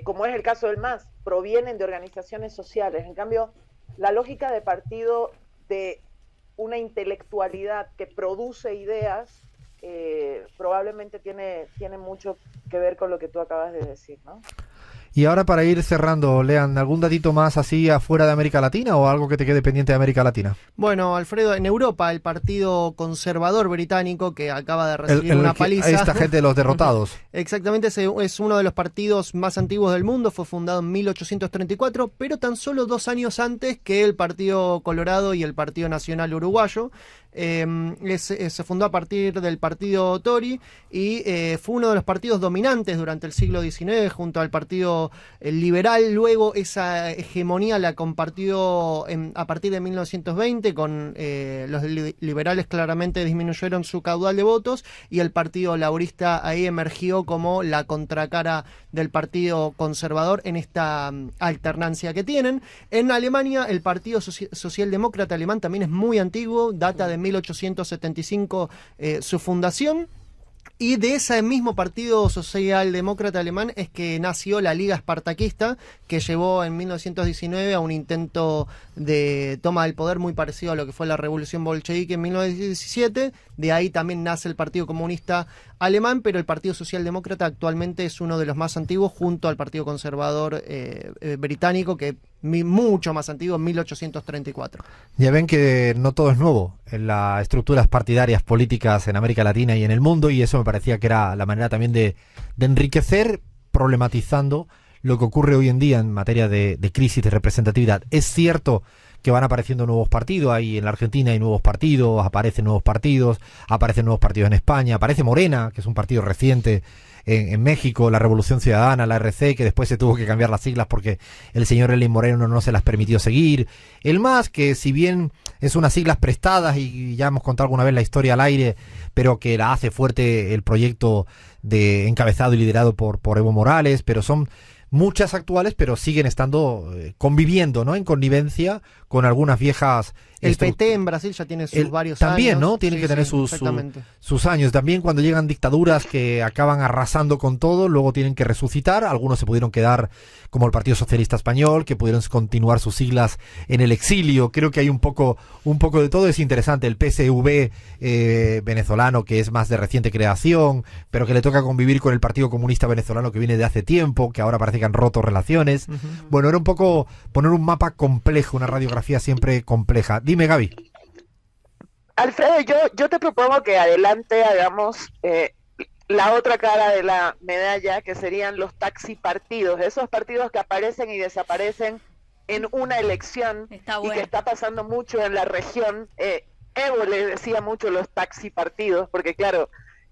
Speaker 5: como es el caso del MAS, provienen de organizaciones sociales. En cambio, la lógica de partido de una intelectualidad que produce ideas probablemente tiene mucho que ver con lo que tú acabas de decir, ¿no?
Speaker 1: Y ahora para ir cerrando, Lean, ¿algún datito más así afuera de América Latina o algo que te quede pendiente de América Latina?
Speaker 2: Bueno, Alfredo, en Europa el Partido Conservador Británico, que acaba de recibir una paliza.
Speaker 1: Esta gente de los derrotados.
Speaker 2: Exactamente, es uno de los partidos más antiguos del mundo, fue fundado en 1834, pero tan solo 2 años antes que el Partido Colorado y el Partido Nacional Uruguayo. Se fundó a partir del partido Tory y fue uno de los partidos dominantes durante el siglo XIX junto al partido liberal. Luego esa hegemonía la compartió a partir de 1920 con los liberales. Claramente disminuyeron su caudal de votos y el partido laborista ahí emergió como la contracara del partido conservador en esta alternancia que tienen. En Alemania el partido socialdemócrata alemán también es muy antiguo, data de 1875 su fundación. Y de ese mismo partido socialdemócrata alemán es que nació la Liga Espartaquista, que llevó en 1919 a un intento de toma del poder muy parecido a lo que fue la Revolución Bolchevique en 1917. De ahí también nace el Partido Comunista Alemán, pero el Partido Socialdemócrata actualmente es uno de los más antiguos junto al Partido Conservador británico, que mucho más antiguo, en 1834.
Speaker 1: Ya ven que no todo es nuevo en las estructuras partidarias políticas en América Latina y en el mundo, y eso me parecía que era la manera también de enriquecer, problematizando lo que ocurre hoy en día en materia de crisis de representatividad. Es cierto que van apareciendo nuevos partidos, ahí en la Argentina hay nuevos partidos, aparecen nuevos partidos en España, aparece Morena, que es un partido reciente en México, la Revolución Ciudadana, la RC, que después se tuvo que cambiar las siglas porque el señor Lenín Moreno no se las permitió seguir. El MAS, que si bien es unas siglas prestadas y ya hemos contado alguna vez la historia al aire, pero que la hace fuerte el proyecto de encabezado y liderado por Evo Morales, pero son muchas actuales, pero siguen estando conviviendo, ¿no? En connivencia con algunas viejas.
Speaker 2: El PT en Brasil ya tiene sus varios años.
Speaker 1: También, ¿no? Tienen que tener sus años. También cuando llegan dictaduras que acaban arrasando con todo, luego tienen que resucitar. Algunos se pudieron quedar, como el Partido Socialista Español, que pudieron continuar sus siglas en el exilio. Creo que hay un poco de todo. Es interesante. El PSV venezolano, que es más de reciente creación, pero que le toca convivir con el Partido Comunista Venezolano, que viene de hace tiempo, que ahora parece que han roto relaciones. Bueno, era un poco poner un mapa complejo, una radiografía siempre compleja. Dime, Gaby.
Speaker 5: Alfredo, yo te propongo que adelante hagamos la otra cara de la medalla, que serían los taxipartidos, esos partidos que aparecen y desaparecen en una elección.
Speaker 3: Está
Speaker 5: Y
Speaker 3: bueno.
Speaker 5: que está pasando mucho en la región. Evo le decía mucho los taxipartidos, porque claro,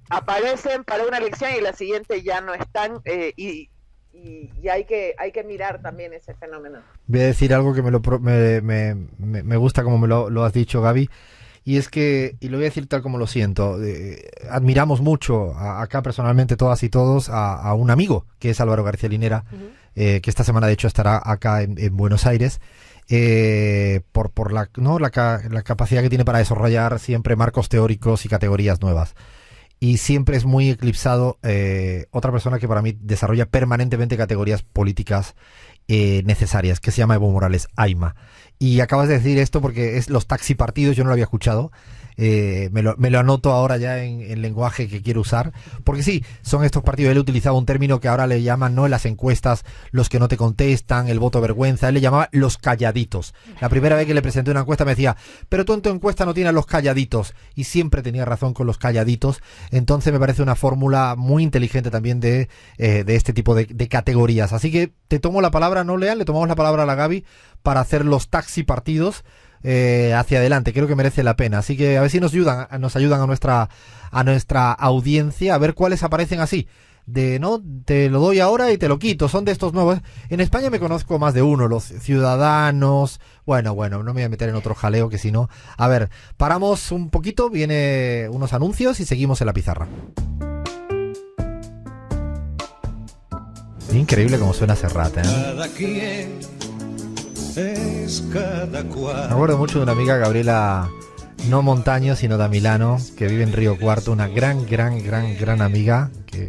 Speaker 5: aparecen para una elección y la siguiente ya no están, y hay que mirar también ese fenómeno.
Speaker 1: Voy a decir algo que me gusta como me lo has dicho, Gaby. Y es que, y lo voy a decir tal como lo siento, admiramos mucho acá personalmente todas y todos a un amigo que es Álvaro García Linera, que esta semana de hecho estará acá en Buenos Aires, por la capacidad que tiene para desarrollar siempre marcos teóricos y categorías nuevas. Y siempre es muy eclipsado otra persona que para mí desarrolla permanentemente categorías políticas necesarias, que se llama Evo Morales, AIMA. Y acabas de decir esto porque es los taxipartidos, yo no lo había escuchado. Me lo anoto ahora ya en lenguaje que quiero usar, porque sí, son estos partidos. Él utilizaba un término que ahora le llaman, ¿no?, en las encuestas, los que no te contestan, el voto vergüenza. Él le llamaba los calladitos. La primera vez que le presenté una encuesta me decía, pero tú en tu encuesta no tienes a los calladitos, y siempre tenía razón con los calladitos. Entonces me parece una fórmula muy inteligente también de este tipo de categorías. Así que te tomo la palabra, ¿no, Lean? Le tomamos la palabra a la Gaby para hacer los taxipartidos hacia adelante. Creo que merece la pena, así que a ver si nos ayudan a nuestra audiencia a ver cuáles aparecen así no te lo doy ahora y te lo quito, son de estos nuevos. En España me conozco más de uno, los Ciudadanos. Bueno, no me voy a meter en otro jaleo, que si no, a ver, paramos un poquito, viene unos anuncios y seguimos en la pizarra. Increíble cómo suena Serrat,
Speaker 7: Cada quien es cada cual.
Speaker 1: Me acuerdo mucho de una amiga, Gabriela, no Montaño, sino da Milano, que vive en Río Cuarto, una gran amiga, que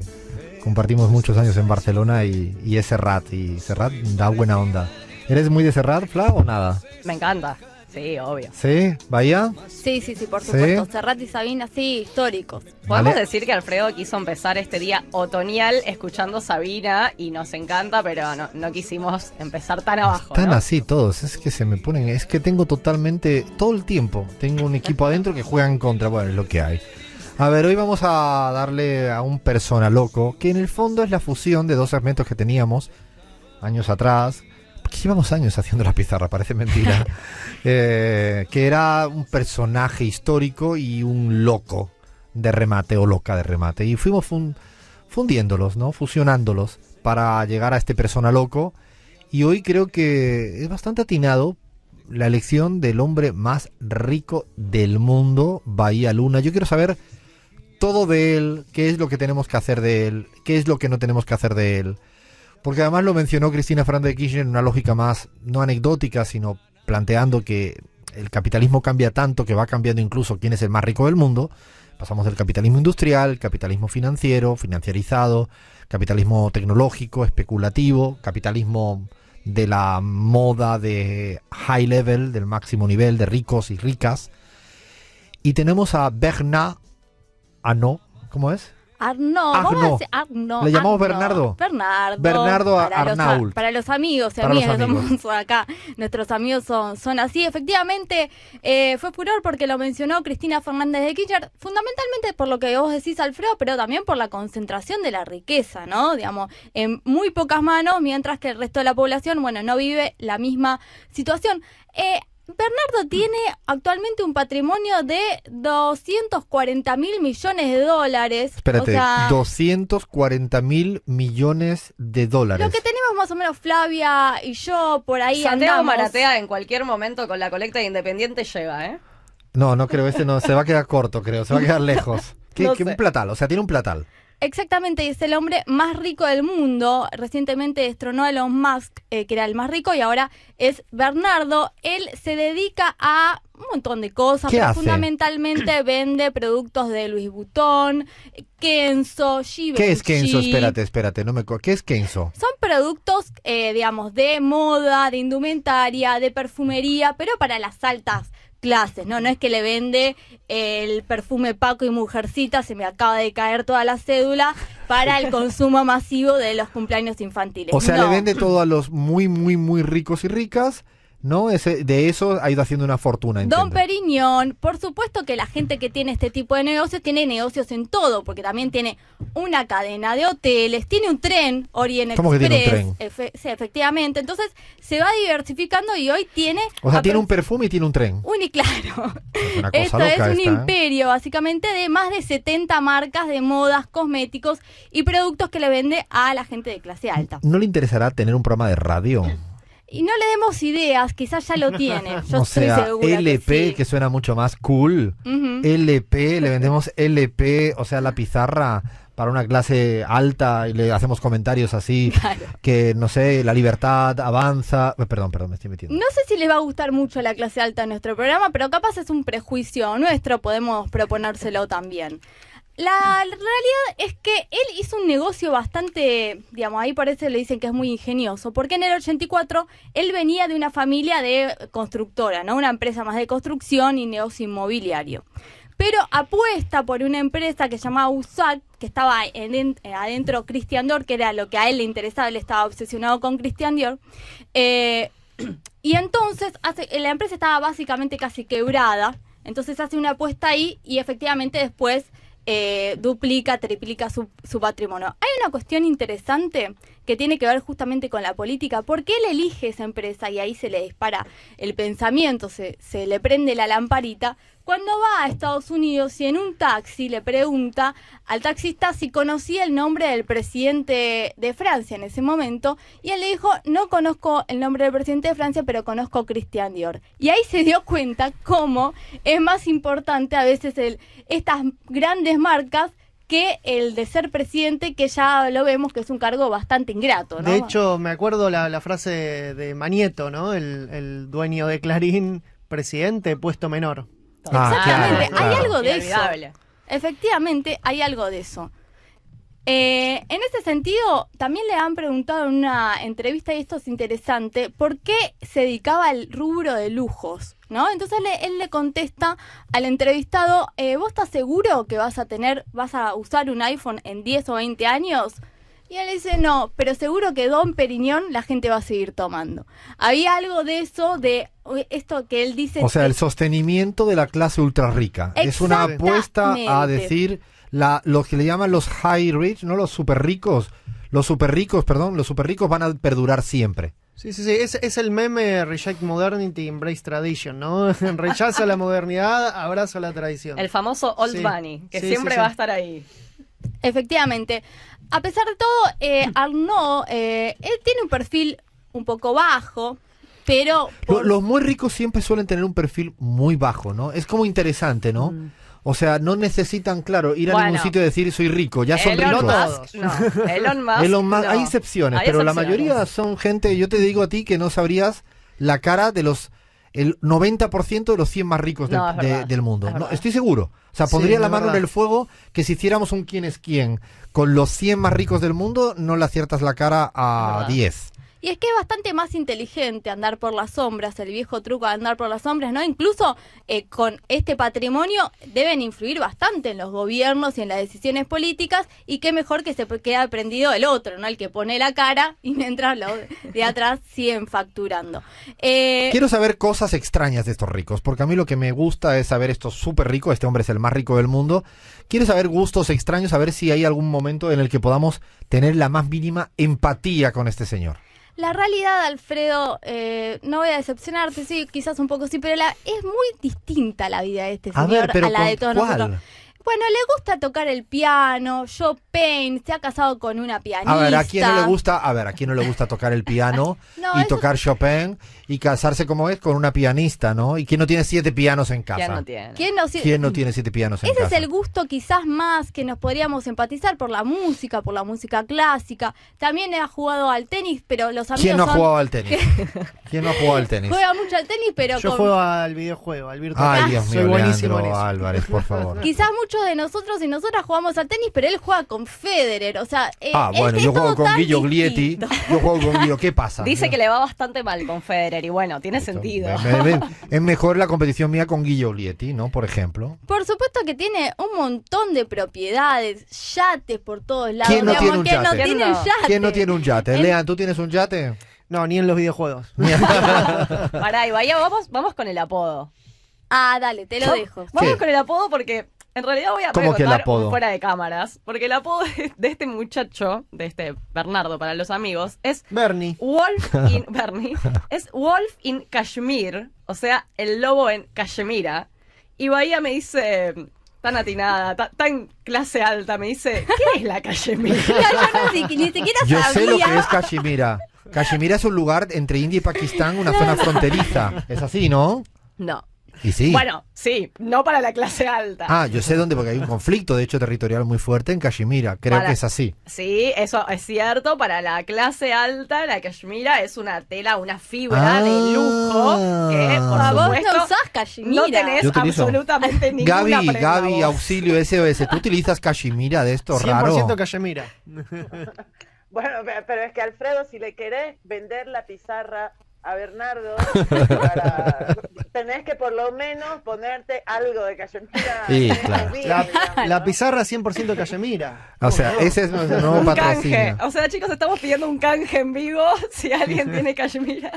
Speaker 1: compartimos muchos años en Barcelona, y es Serrat, y Serrat da buena onda. ¿Eres muy de Serrat, Fla, o nada?
Speaker 4: Me encanta. Sí, obvio.
Speaker 1: ¿Sí? ¿Bahía?
Speaker 3: Sí, por
Speaker 1: ¿Sí?
Speaker 3: supuesto. Serrat y Sabina, sí, históricos.
Speaker 4: Podemos
Speaker 1: Vale.
Speaker 4: decir que Alfredo quiso empezar este día otoñal escuchando Sabina y nos encanta, pero no quisimos empezar tan abajo,
Speaker 1: Están
Speaker 4: ¿no?
Speaker 1: así todos, es que se me ponen, es que tengo totalmente, todo el tiempo, tengo un equipo adentro que juega en contra, bueno, es lo que hay. A ver, hoy vamos a darle a un persona loco, que en el fondo es la fusión de dos segmentos que teníamos años atrás, porque llevamos años haciendo la pizarra, parece mentira, que era un personaje histórico y un loco de remate o loca de remate, y fuimos fundiéndolos, ¿no?, fusionándolos para llegar a este persona loco. Y hoy creo que es bastante atinado la elección del hombre más rico del mundo, Bahía Luna. Yo quiero saber todo de él, qué es lo que tenemos que hacer de él, qué es lo que no tenemos que hacer de él. Porque además lo mencionó Cristina Fernández de Kirchner en una lógica más, no anecdótica, sino planteando que el capitalismo cambia tanto que va cambiando incluso quién es el más rico del mundo. Pasamos del capitalismo industrial, capitalismo financiero, financiarizado, capitalismo tecnológico, especulativo, capitalismo de la moda de high level, del máximo nivel, de ricos y ricas. Y tenemos a Bernard Arnault, ¿cómo es?
Speaker 3: Arnaud,
Speaker 1: Arnaud.
Speaker 3: vamos a decir Arnaud.
Speaker 1: ¿Le llamamos
Speaker 3: Arnaud.
Speaker 1: Bernardo
Speaker 3: Arnaud.
Speaker 1: Arnault.
Speaker 3: Para los amigos y
Speaker 1: Para los
Speaker 3: amigas que
Speaker 1: amigos.
Speaker 3: somos acá, nuestros amigos son así. Efectivamente, fue furor porque lo mencionó Cristina Fernández de Kirchner, fundamentalmente por lo que vos decís, Alfredo, pero también por la concentración de la riqueza, ¿no? Digamos, en muy pocas manos, mientras que el resto de la población, bueno, no vive la misma situación. Bernardo tiene actualmente un patrimonio de 240.000 millones de dólares.
Speaker 1: Espérate,
Speaker 3: O sea,
Speaker 1: 240.000 millones de dólares.
Speaker 3: lo que tenemos más o menos Flavia y yo por ahí
Speaker 4: Santiago
Speaker 3: andamos.
Speaker 4: Maratea en cualquier momento con la colecta de Independiente llega, ¿eh?
Speaker 1: No creo, este no, se va a quedar corto, creo, se va a quedar lejos.
Speaker 4: No
Speaker 1: ¿Qué
Speaker 4: sé.
Speaker 1: un platal? O sea, tiene un platal.
Speaker 3: Exactamente, es el hombre más rico del mundo. Recientemente destronó a Elon Musk, que era el más rico, y ahora es Bernardo. Él se dedica a un montón de cosas,
Speaker 1: ¿Qué
Speaker 3: pero
Speaker 1: hace?
Speaker 3: fundamentalmente vende productos de Louis Vuitton, Kenzo, Givenchy.
Speaker 1: ¿Qué es Kenzo? Espérate, ¿qué es Kenzo?
Speaker 3: Son productos, digamos, de moda, de indumentaria, de perfumería, pero para las altas clases, ¿no? No es que le vende el perfume Paco y Mujercita, se me acaba de caer toda la cédula, para el consumo masivo de los cumpleaños infantiles.
Speaker 1: O sea,
Speaker 3: No.
Speaker 1: le vende todo a los muy ricos y ricas, ¿no? De eso ha ido haciendo una fortuna.
Speaker 3: Don
Speaker 1: entiendo.
Speaker 3: Periñón, por supuesto que la gente que tiene este tipo de negocios tiene negocios en todo, porque también tiene una cadena de hoteles, tiene un tren, Orient
Speaker 1: ¿Cómo que
Speaker 3: Express.
Speaker 1: tiene un tren?
Speaker 3: Sí, efectivamente. Entonces se va diversificando y hoy tiene...
Speaker 1: O sea, tiene un perfume y tiene un tren.
Speaker 3: Y claro,
Speaker 1: Es una cosa
Speaker 3: esto
Speaker 1: loca
Speaker 3: es un
Speaker 1: esta, ¿eh?
Speaker 3: imperio básicamente de más de 70 marcas de modas, cosméticos y productos que le vende a la gente de clase alta.
Speaker 1: ¿No le interesará tener un programa de radio?
Speaker 3: Y no le demos ideas, quizás ya lo tiene. Yo
Speaker 1: O
Speaker 3: estoy
Speaker 1: sea,
Speaker 3: segura
Speaker 1: LP,
Speaker 3: que sí.
Speaker 1: suena mucho más cool.
Speaker 3: Ujú.
Speaker 1: LP, le vendemos LP, o sea, la pizarra para una clase alta y le hacemos comentarios así,
Speaker 3: Claro.
Speaker 1: que, no sé, la libertad avanza. Perdón, me estoy metiendo.
Speaker 3: No sé si les va a gustar mucho la clase alta en nuestro programa, pero capaz es un prejuicio nuestro, podemos proponérselo también. La realidad es que él hizo un negocio bastante, digamos, ahí por eso le dicen que es muy ingenioso, porque en el 84 él venía de una familia de constructora, ¿no? Una empresa más de construcción y negocio inmobiliario. Pero apuesta por una empresa que se llamaba USAC, que estaba adentro Christian Dior, que era lo que a él le interesaba, él estaba obsesionado con Christian Dior. Y entonces la empresa estaba básicamente casi quebrada, entonces hace una apuesta ahí y efectivamente después duplica, triplica su patrimonio. Hay una cuestión interesante que tiene que ver justamente con la política, porque él elige esa empresa y ahí se le dispara el pensamiento, se le prende la lamparita. Cuando va a Estados Unidos y en un taxi le pregunta al taxista si conocía el nombre del presidente de Francia en ese momento, y él le dijo, no conozco el nombre del presidente de Francia, pero conozco Christian Dior. Y ahí se dio cuenta cómo es más importante a veces estas grandes marcas que el de ser presidente, que ya lo vemos que es un cargo bastante ingrato, ¿no?
Speaker 2: De hecho, me acuerdo la frase de Manieto, ¿no? El dueño de Clarín, presidente, puesto menor.
Speaker 3: Exactamente,
Speaker 1: claro,
Speaker 3: hay
Speaker 1: claro.
Speaker 3: algo de eso.
Speaker 4: Inolvidable.
Speaker 3: Efectivamente, hay algo de eso. En ese sentido, también le han preguntado en una entrevista, y esto es interesante, ¿por qué se dedicaba al rubro de lujos? ¿No? Entonces él le contesta al entrevistado, ¿vos estás seguro que vas a usar un iPhone en 10 o 20 años? Y él dice, no, pero seguro que Don Periñón la gente va a seguir tomando. Había algo de eso, de esto que él dice...
Speaker 1: O sea, el sostenimiento de la clase ultra rica. Es una apuesta a
Speaker 3: Exactamente.
Speaker 1: decir los que le llaman los high rich, no los super ricos. Los super ricos van a perdurar siempre.
Speaker 2: Sí, es el meme Reject Modernity, Embrace Tradition, ¿no? Rechazo la modernidad, abrazo la tradición.
Speaker 4: El famoso Old
Speaker 2: Sí.
Speaker 4: Bunny, que
Speaker 2: Sí,
Speaker 4: siempre
Speaker 2: sí,
Speaker 4: va a
Speaker 2: sí.
Speaker 4: estar ahí.
Speaker 3: Efectivamente. A pesar de todo, Arnaud, él tiene un perfil un poco bajo, pero...
Speaker 1: Los muy ricos siempre suelen tener un perfil muy bajo, ¿no? Es como interesante, ¿no? O sea, no necesitan, claro, ir a
Speaker 4: Bueno.
Speaker 1: ningún sitio y decir soy rico, ya son
Speaker 4: Elon
Speaker 1: ricos.
Speaker 4: Musk, no. Elon Musk, no.
Speaker 1: Hay excepciones,
Speaker 4: Hay
Speaker 1: pero la
Speaker 4: excepciones.
Speaker 1: mayoría son gente, yo te digo a ti que no sabrías la cara de el 90% de los 100 más ricos
Speaker 4: No, es verdad,
Speaker 1: del mundo.
Speaker 4: es
Speaker 1: No,
Speaker 4: verdad.
Speaker 1: estoy seguro. O sea,
Speaker 2: Sí,
Speaker 1: pondría la
Speaker 2: es
Speaker 1: mano
Speaker 2: verdad.
Speaker 1: en el fuego que si hiciéramos un quién es quién con los 100 más ricos del mundo, no le aciertas la cara a
Speaker 4: verdad.
Speaker 1: 10.
Speaker 3: Y es que es bastante más inteligente andar por las sombras, el viejo truco de andar por las sombras, ¿no? Incluso con este patrimonio deben influir bastante en los gobiernos y en las decisiones políticas, y qué mejor que se quede aprendido el otro, ¿no? El que pone la cara y mientras los de atrás siguen facturando.
Speaker 1: Quiero saber cosas extrañas de estos ricos, porque a mí lo que me gusta es saber estos súper ricos, este hombre es el más rico del mundo. Quiero saber gustos extraños, a ver si hay algún momento en el que podamos tener la más mínima empatía con este señor.
Speaker 3: La realidad, Alfredo, no voy a decepcionarte, sí, quizás un poco sí, pero es muy distinta la vida de este
Speaker 1: A
Speaker 3: señor
Speaker 1: ver, pero
Speaker 3: a la de todos
Speaker 1: ¿cuál?
Speaker 3: nosotros. Bueno, le gusta tocar el piano, Chopin, se ha casado con una pianista.
Speaker 1: A ver, ¿a quién no le gusta tocar el piano
Speaker 3: No,
Speaker 1: y
Speaker 3: eso-
Speaker 1: tocar Chopin y casarse como es con una pianista, ¿no? ¿Y quién no tiene 7 pianos en casa?
Speaker 4: ¿Quién no tiene?
Speaker 3: ¿Quién no
Speaker 1: tiene 7 pianos en
Speaker 3: Ese
Speaker 1: casa?
Speaker 3: es el gusto quizás más que nos podríamos empatizar por la música clásica. También ha jugado al tenis, pero los amigos
Speaker 1: ¿Quién no ha
Speaker 3: son-
Speaker 1: jugado al tenis? ¿Quién no ha jugado al tenis?
Speaker 3: Juega mucho al tenis, pero
Speaker 2: Yo
Speaker 3: con-
Speaker 2: juego al videojuego, al virtual.
Speaker 1: Ay, Dios
Speaker 2: Soy
Speaker 1: mío,
Speaker 2: buenísimo en
Speaker 1: Leandro
Speaker 2: eso.
Speaker 1: Álvarez, por favor.
Speaker 3: quizás muchos de nosotros y nosotras jugamos al tenis, pero él juega con Federer, o sea...
Speaker 1: Bueno,
Speaker 3: es
Speaker 1: yo juego
Speaker 3: todo
Speaker 1: con
Speaker 3: tan
Speaker 1: Guillo Glietti.
Speaker 3: distinto.
Speaker 1: Yo juego con Guillo, ¿qué pasa?
Speaker 4: Dice que le va bastante mal con Federer y bueno, tiene sentido.
Speaker 1: Es mejor la competición mía con Guillo Glietti, ¿no? Por ejemplo.
Speaker 3: Por supuesto que tiene un montón de propiedades, yates por todos lados.
Speaker 1: ¿Quién no
Speaker 3: digamos,
Speaker 1: tiene un
Speaker 3: ¿quién no
Speaker 1: yate?
Speaker 3: tiene
Speaker 4: ¿Quién no?
Speaker 3: yate?
Speaker 1: ¿Quién no tiene un yate? Lean, ¿tú tienes un yate?
Speaker 2: No, ni en los videojuegos.
Speaker 4: Pará, y Bahía, vamos con el apodo.
Speaker 3: Ah, dale, te lo dejo.
Speaker 4: Vamos
Speaker 1: ¿Qué?
Speaker 4: con el apodo porque en realidad voy a
Speaker 1: ¿Cómo que el
Speaker 4: contar
Speaker 1: apodo?
Speaker 4: fuera de cámaras. Porque el apodo de este muchacho, de este Bernardo para los amigos, es
Speaker 2: Bernie.
Speaker 4: Bernie, es Wolf in Kashmir, o sea, el lobo en Cachemira. Y Bahía me dice, tan atinada, tan clase alta, me dice, ¿qué es la Cachemira?
Speaker 3: Mira, yo ni siquiera
Speaker 1: Yo
Speaker 3: sabía.
Speaker 1: sé lo que es Cachemira. Cachemira es un lugar entre India y Pakistán, una zona fronteriza. Es así, ¿no?
Speaker 4: No.
Speaker 1: Y sí.
Speaker 4: Bueno, sí, no para la clase alta.
Speaker 1: Ah, yo sé dónde, porque hay un conflicto, de hecho, territorial muy fuerte en Cachemira. Creo que es así.
Speaker 4: Sí, eso es cierto. Para la clase alta, la cachemira es una tela, una fibra de lujo que, por
Speaker 3: A vos
Speaker 4: supuesto,
Speaker 3: no usás cachemira.
Speaker 4: no tenés
Speaker 1: Yo utilizo.
Speaker 4: absolutamente ninguna prenda.
Speaker 1: Gaby,
Speaker 4: vos.
Speaker 1: auxilio SOS. ¿Tú utilizas Cachemira de esto
Speaker 2: 100%
Speaker 1: raro?
Speaker 2: Cachemira.
Speaker 5: Bueno, pero es que Alfredo, si le querés vender la pizarra a Bernardo, tenés que por lo menos ponerte algo de Cachemira.
Speaker 1: Sí, claro.
Speaker 2: La pizarra 100% Cachemira.
Speaker 1: O sea, ese es nuestro nuevo
Speaker 4: Un canje.
Speaker 1: patrocinio.
Speaker 4: O sea, chicos, estamos pidiendo un canje en vivo. Si alguien tiene cachemira.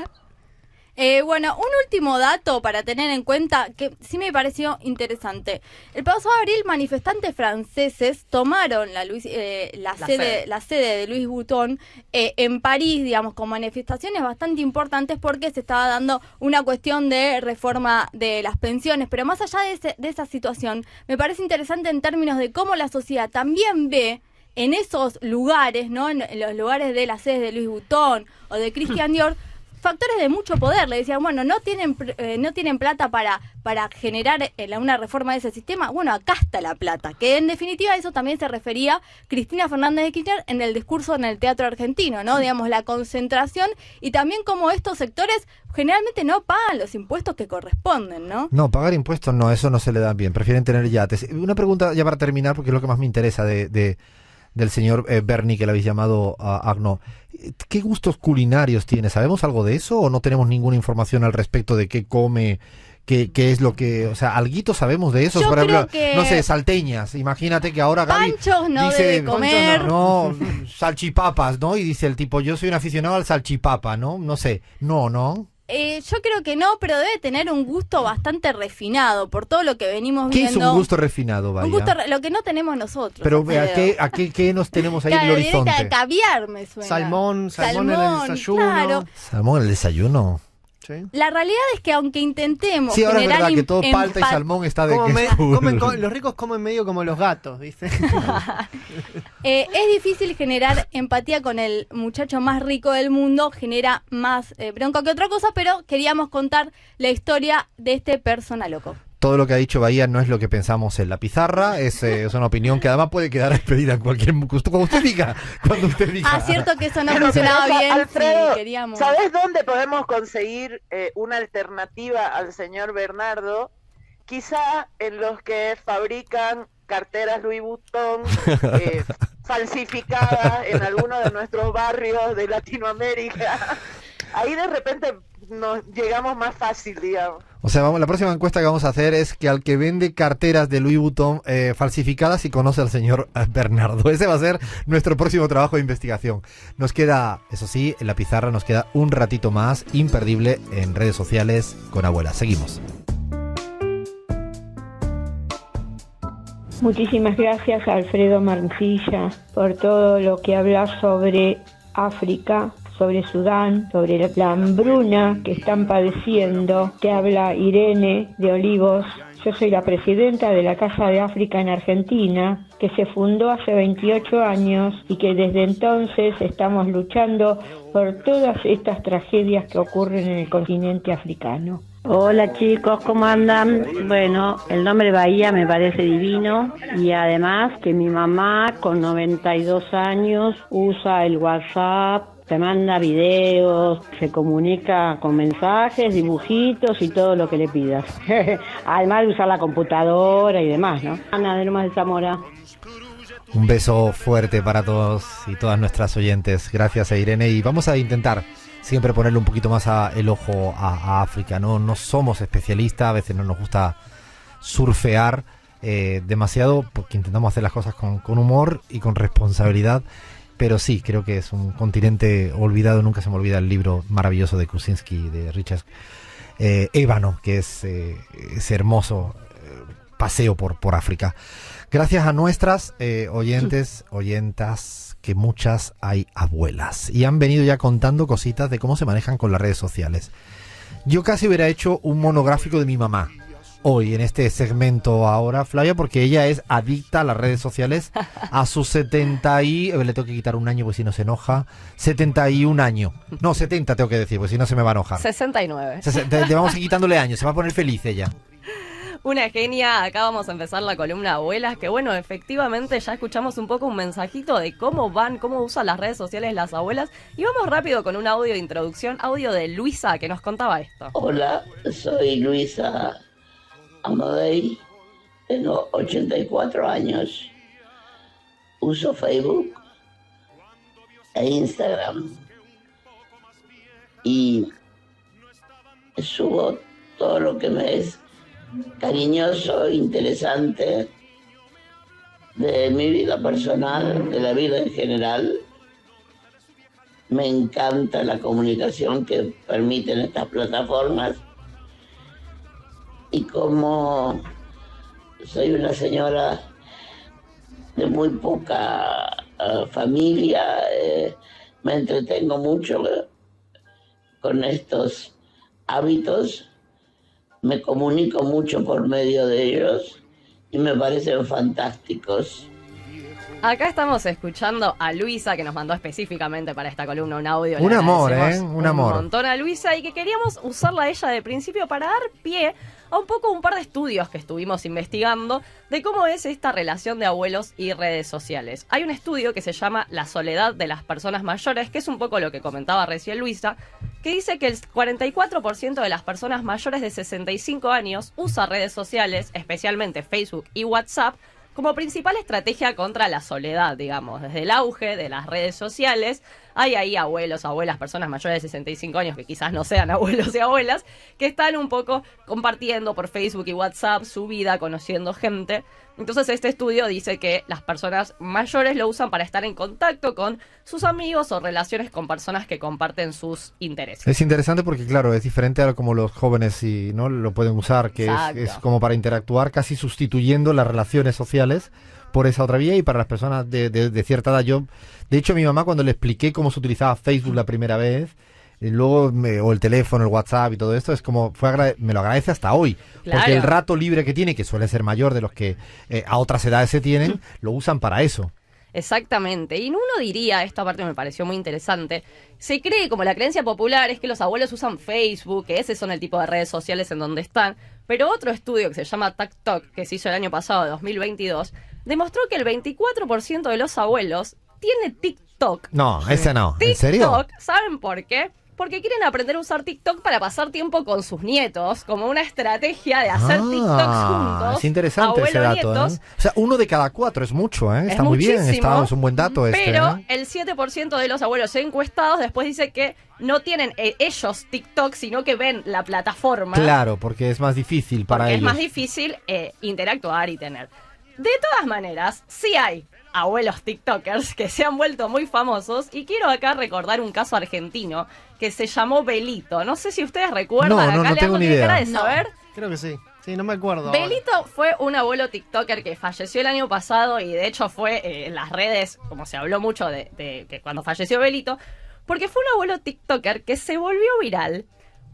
Speaker 3: Bueno, un último dato para tener en cuenta que sí me pareció interesante. El pasado abril, manifestantes franceses tomaron la sede de Louis Vuitton en París, digamos, con manifestaciones bastante importantes porque se estaba dando una cuestión de reforma de las pensiones. Pero más allá de esa situación, me parece interesante en términos de cómo la sociedad también ve en esos lugares, ¿no? En los lugares de las sedes de Louis Vuitton o de Christian Dior, factores de mucho poder. Le decían, bueno, no tienen plata para generar una reforma de ese sistema. Bueno, acá está la plata. Que en definitiva eso también se refería Cristina Fernández de Kirchner en el discurso en el Teatro Argentino, ¿no? Digamos, la concentración y también como estos sectores generalmente no pagan los impuestos que corresponden, ¿no?
Speaker 1: No, pagar impuestos no, eso no se le da bien. Prefieren tener yates. Una pregunta ya para terminar, porque es lo que más me interesa del señor Bernie, que le habéis llamado Agno. ¿Qué gustos culinarios tiene? ¿Sabemos algo de eso o no tenemos ninguna información al respecto de qué come, qué es lo que... O sea, alguito sabemos de eso.
Speaker 3: Yo
Speaker 1: Por ejemplo,
Speaker 3: creo que-
Speaker 1: no sé, salteñas. Imagínate que ahora Gaby
Speaker 3: Panchos no
Speaker 1: dice...
Speaker 3: debe comer.
Speaker 1: No, salchipapas, ¿no? Y dice el tipo, yo soy un aficionado al salchipapa, ¿no? No sé. No.
Speaker 3: Yo creo que no, pero debe tener un gusto bastante refinado por todo lo que venimos
Speaker 1: ¿Qué
Speaker 3: viendo.
Speaker 1: es un gusto refinado, vaya?
Speaker 3: Un gusto lo que no tenemos nosotros.
Speaker 1: Pero
Speaker 3: Alfredo.
Speaker 1: ¿a qué nos tenemos ahí en el
Speaker 3: Claro, directa
Speaker 1: horizonte?
Speaker 3: de caviar me suena.
Speaker 2: Salmón en el desayuno.
Speaker 3: Claro.
Speaker 1: Salmón en el desayuno.
Speaker 2: ¿Sí?
Speaker 3: La realidad es que aunque intentemos
Speaker 1: Sí, ahora es
Speaker 3: generar
Speaker 1: verdad que todo palta y
Speaker 3: empat-
Speaker 1: salmón está de
Speaker 2: Como
Speaker 1: que es cool.
Speaker 2: los ricos comen medio como los gatos, ¿viste?
Speaker 3: es difícil generar empatía con el muchacho más rico del mundo, genera más bronca que otra cosa, pero queríamos contar la historia de este persona loco.
Speaker 1: Todo lo que ha dicho Bahía no es lo que pensamos en la pizarra, es una opinión que además puede quedar expedida en cualquier... Cuando usted diga.
Speaker 3: Ah, cierto que eso no
Speaker 5: Pero,
Speaker 3: funcionaba
Speaker 5: pero,
Speaker 3: bien.
Speaker 5: Alfredo,
Speaker 3: si queríamos.
Speaker 5: ¿sabés dónde podemos conseguir una alternativa al señor Bernardo? Quizá en los que fabrican carteras Louis Vuitton falsificadas en alguno de nuestros barrios de Latinoamérica. Ahí de repente nos llegamos más fácil, digamos.
Speaker 1: O sea, la próxima encuesta que vamos a hacer es que al que vende carteras de Louis Vuitton falsificadas y conoce al señor Bernardo. Ese va a ser nuestro próximo trabajo de investigación. Nos queda, eso sí, en la pizarra nos queda un ratito más, imperdible, en redes sociales con Abuela. Seguimos.
Speaker 8: Muchísimas gracias a Alfredo Mancilla por todo lo que habla sobre África, sobre Sudán, sobre la hambruna que están padeciendo, que habla Irene de Olivos. Yo soy la presidenta de la Casa de África en Argentina, que se fundó hace 28 años y que desde entonces estamos luchando por todas estas tragedias que ocurren en el continente africano.
Speaker 9: Hola chicos, ¿cómo andan? Bueno, el nombre Bahía me parece divino y además que mi mamá con 92 años usa el WhatsApp, te manda videos, se comunica con mensajes, dibujitos y todo lo que le pidas. Además de usar la computadora y demás, ¿no? Ana de Lomas de Zamora.
Speaker 1: Un beso fuerte para todos y todas nuestras oyentes. Gracias a Irene y vamos a intentar siempre ponerle un poquito más el ojo a África. No somos especialistas, a veces no nos gusta surfear demasiado porque intentamos hacer las cosas con humor y con responsabilidad Pero sí, creo que es un continente olvidado. Nunca se me olvida el libro maravilloso de Kuczynski, de Richard Ébano, que es ese hermoso paseo por África. Gracias a nuestras oyentas, que muchas hay abuelas. Y han venido ya contando cositas de cómo se manejan con las redes sociales. Yo casi hubiera hecho un monográfico de mi mamá hoy en este segmento ahora, Flavia, porque ella es adicta a las redes sociales a sus 70 y... le tengo que quitar un año, pues si no se enoja. 71 años. No, 70 tengo que decir, pues si no se me va a enojar.
Speaker 4: 69.
Speaker 1: Te vamos a ir quitándole años, se va a poner feliz ella.
Speaker 4: Una genia, acá vamos a empezar la columna Abuelas, que bueno, efectivamente ya escuchamos un poco un mensajito de cómo usan las redes sociales las abuelas. Y vamos rápido con un audio de introducción, audio de Luisa, que nos contaba esto.
Speaker 10: Hola, soy Luisa Amadei, tengo 84 años, uso Facebook e Instagram y subo todo lo que me es cariñoso, interesante de mi vida personal, de la vida en general. Me encanta la comunicación que permiten estas plataformas. Y como soy una señora de muy poca familia, me entretengo mucho con estos hábitos, me comunico mucho por medio de ellos y me parecen fantásticos.
Speaker 4: Acá estamos escuchando a Luisa, que nos mandó específicamente para esta columna un audio.
Speaker 1: Un amor, un amor.
Speaker 4: Un montón a Luisa, y que queríamos usarla a ella de principio para dar pie a un par de estudios que estuvimos investigando de cómo es esta relación de abuelos y redes sociales. Hay un estudio que se llama La soledad de las personas mayores, que es un poco lo que comentaba recién Luisa, que dice que el 44% de las personas mayores de 65 años usa redes sociales, especialmente Facebook y WhatsApp, como principal estrategia contra la soledad, digamos. Desde el auge de las redes sociales, hay ahí abuelos, abuelas, personas mayores de 65 años que quizás no sean abuelos y abuelas, que están un poco compartiendo por Facebook y WhatsApp su vida, conociendo gente. Entonces este estudio dice que las personas mayores lo usan para estar en contacto con sus amigos o relaciones con personas que comparten sus intereses.
Speaker 1: Es interesante porque, claro, es diferente a como los jóvenes no lo pueden usar, que es como para interactuar, casi sustituyendo las relaciones sociales por esa otra vía. Y para las personas de cierta edad, de hecho, a mi mamá, cuando le expliqué cómo se utilizaba Facebook la primera vez, luego o el teléfono, el WhatsApp y todo esto, es como me lo agradece hasta hoy,
Speaker 4: claro.
Speaker 1: Porque el rato libre que tiene, que suele ser mayor de los que a otras edades se tienen, lo usan para eso.
Speaker 4: Exactamente, y uno diría, esta parte me pareció muy interesante, se cree, como la creencia popular es que los abuelos usan Facebook, que ese son el tipo de redes sociales en donde están, pero otro estudio que se llama TikTok, que se hizo el año pasado, 2022, demostró que el 24% de los abuelos tiene TikTok.
Speaker 1: No, ese no, ¿en serio?
Speaker 4: TikTok, ¿saben por qué? Porque quieren aprender a usar TikTok para pasar tiempo con sus nietos, como una estrategia de hacer TikToks juntos.
Speaker 1: Es interesante ese dato,
Speaker 4: nietos.
Speaker 1: O sea, 1 de cada 4 es mucho, Está muy
Speaker 4: muchísimo,
Speaker 1: bien, es un buen dato
Speaker 4: pero el 7% de los abuelos encuestados después dice que no tienen ellos TikTok, sino que ven la plataforma.
Speaker 1: Claro, porque es más difícil para ellos.
Speaker 4: Es más difícil interactuar y tener. De todas maneras, sí hay abuelos TikTokers que se han vuelto muy famosos, y quiero acá recordar un caso argentino que se llamó Belito. No sé si ustedes recuerdan.
Speaker 1: No tengo ni idea.
Speaker 4: De saber.
Speaker 2: Creo que sí. Sí, no me acuerdo.
Speaker 4: Belito fue un abuelo TikToker que falleció el año pasado, y de hecho fue en las redes, como se habló mucho de que cuando falleció Belito, porque fue un abuelo TikToker que se volvió viral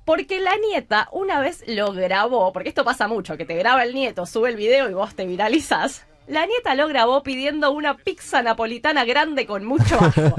Speaker 4: porque la nieta una vez lo grabó, porque esto pasa mucho, que te graba el nieto, sube el video y vos te viralizás. La nieta lo grabó pidiendo una pizza napolitana grande con mucho ajo.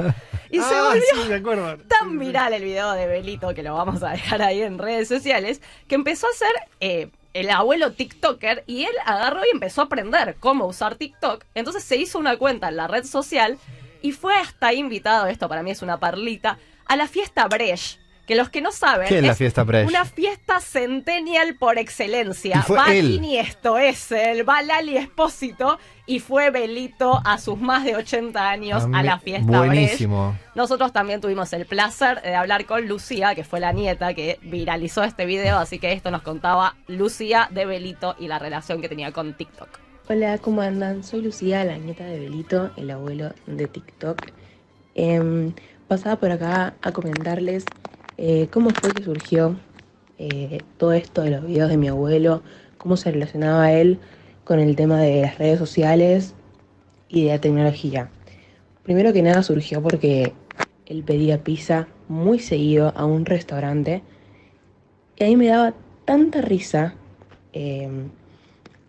Speaker 4: Y se volvió tan viral el video de Belito, que lo vamos a dejar ahí en redes sociales, que empezó a ser el abuelo TikToker, y él agarró y empezó a aprender cómo usar TikTok. Entonces se hizo una cuenta en la red social y fue hasta invitado, esto para mí es una perlita, a la fiesta Brecht. Que los que no saben,
Speaker 1: ¿qué es la fiesta Brecht?
Speaker 4: Una fiesta centennial por excelencia.
Speaker 1: Y fue
Speaker 4: va
Speaker 1: él.
Speaker 4: Iniesta, va Lali Espósito, y fue Belito a sus más de 80 años a la fiesta
Speaker 1: buenísimo.
Speaker 4: Brecht. Nosotros también tuvimos el placer de hablar con Lucía, que fue la nieta que viralizó este video, así que esto nos contaba Lucía de Belito y la relación que tenía con TikTok.
Speaker 11: Hola, ¿cómo andan? Soy Lucía, la nieta de Belito, el abuelo de TikTok. Pasaba por acá a comentarles cómo fue que surgió todo esto de los videos de mi abuelo, cómo se relacionaba él con el tema de las redes sociales y de la tecnología. Primero que nada surgió porque él pedía pizza muy seguido a un restaurante y a mí me daba tanta risa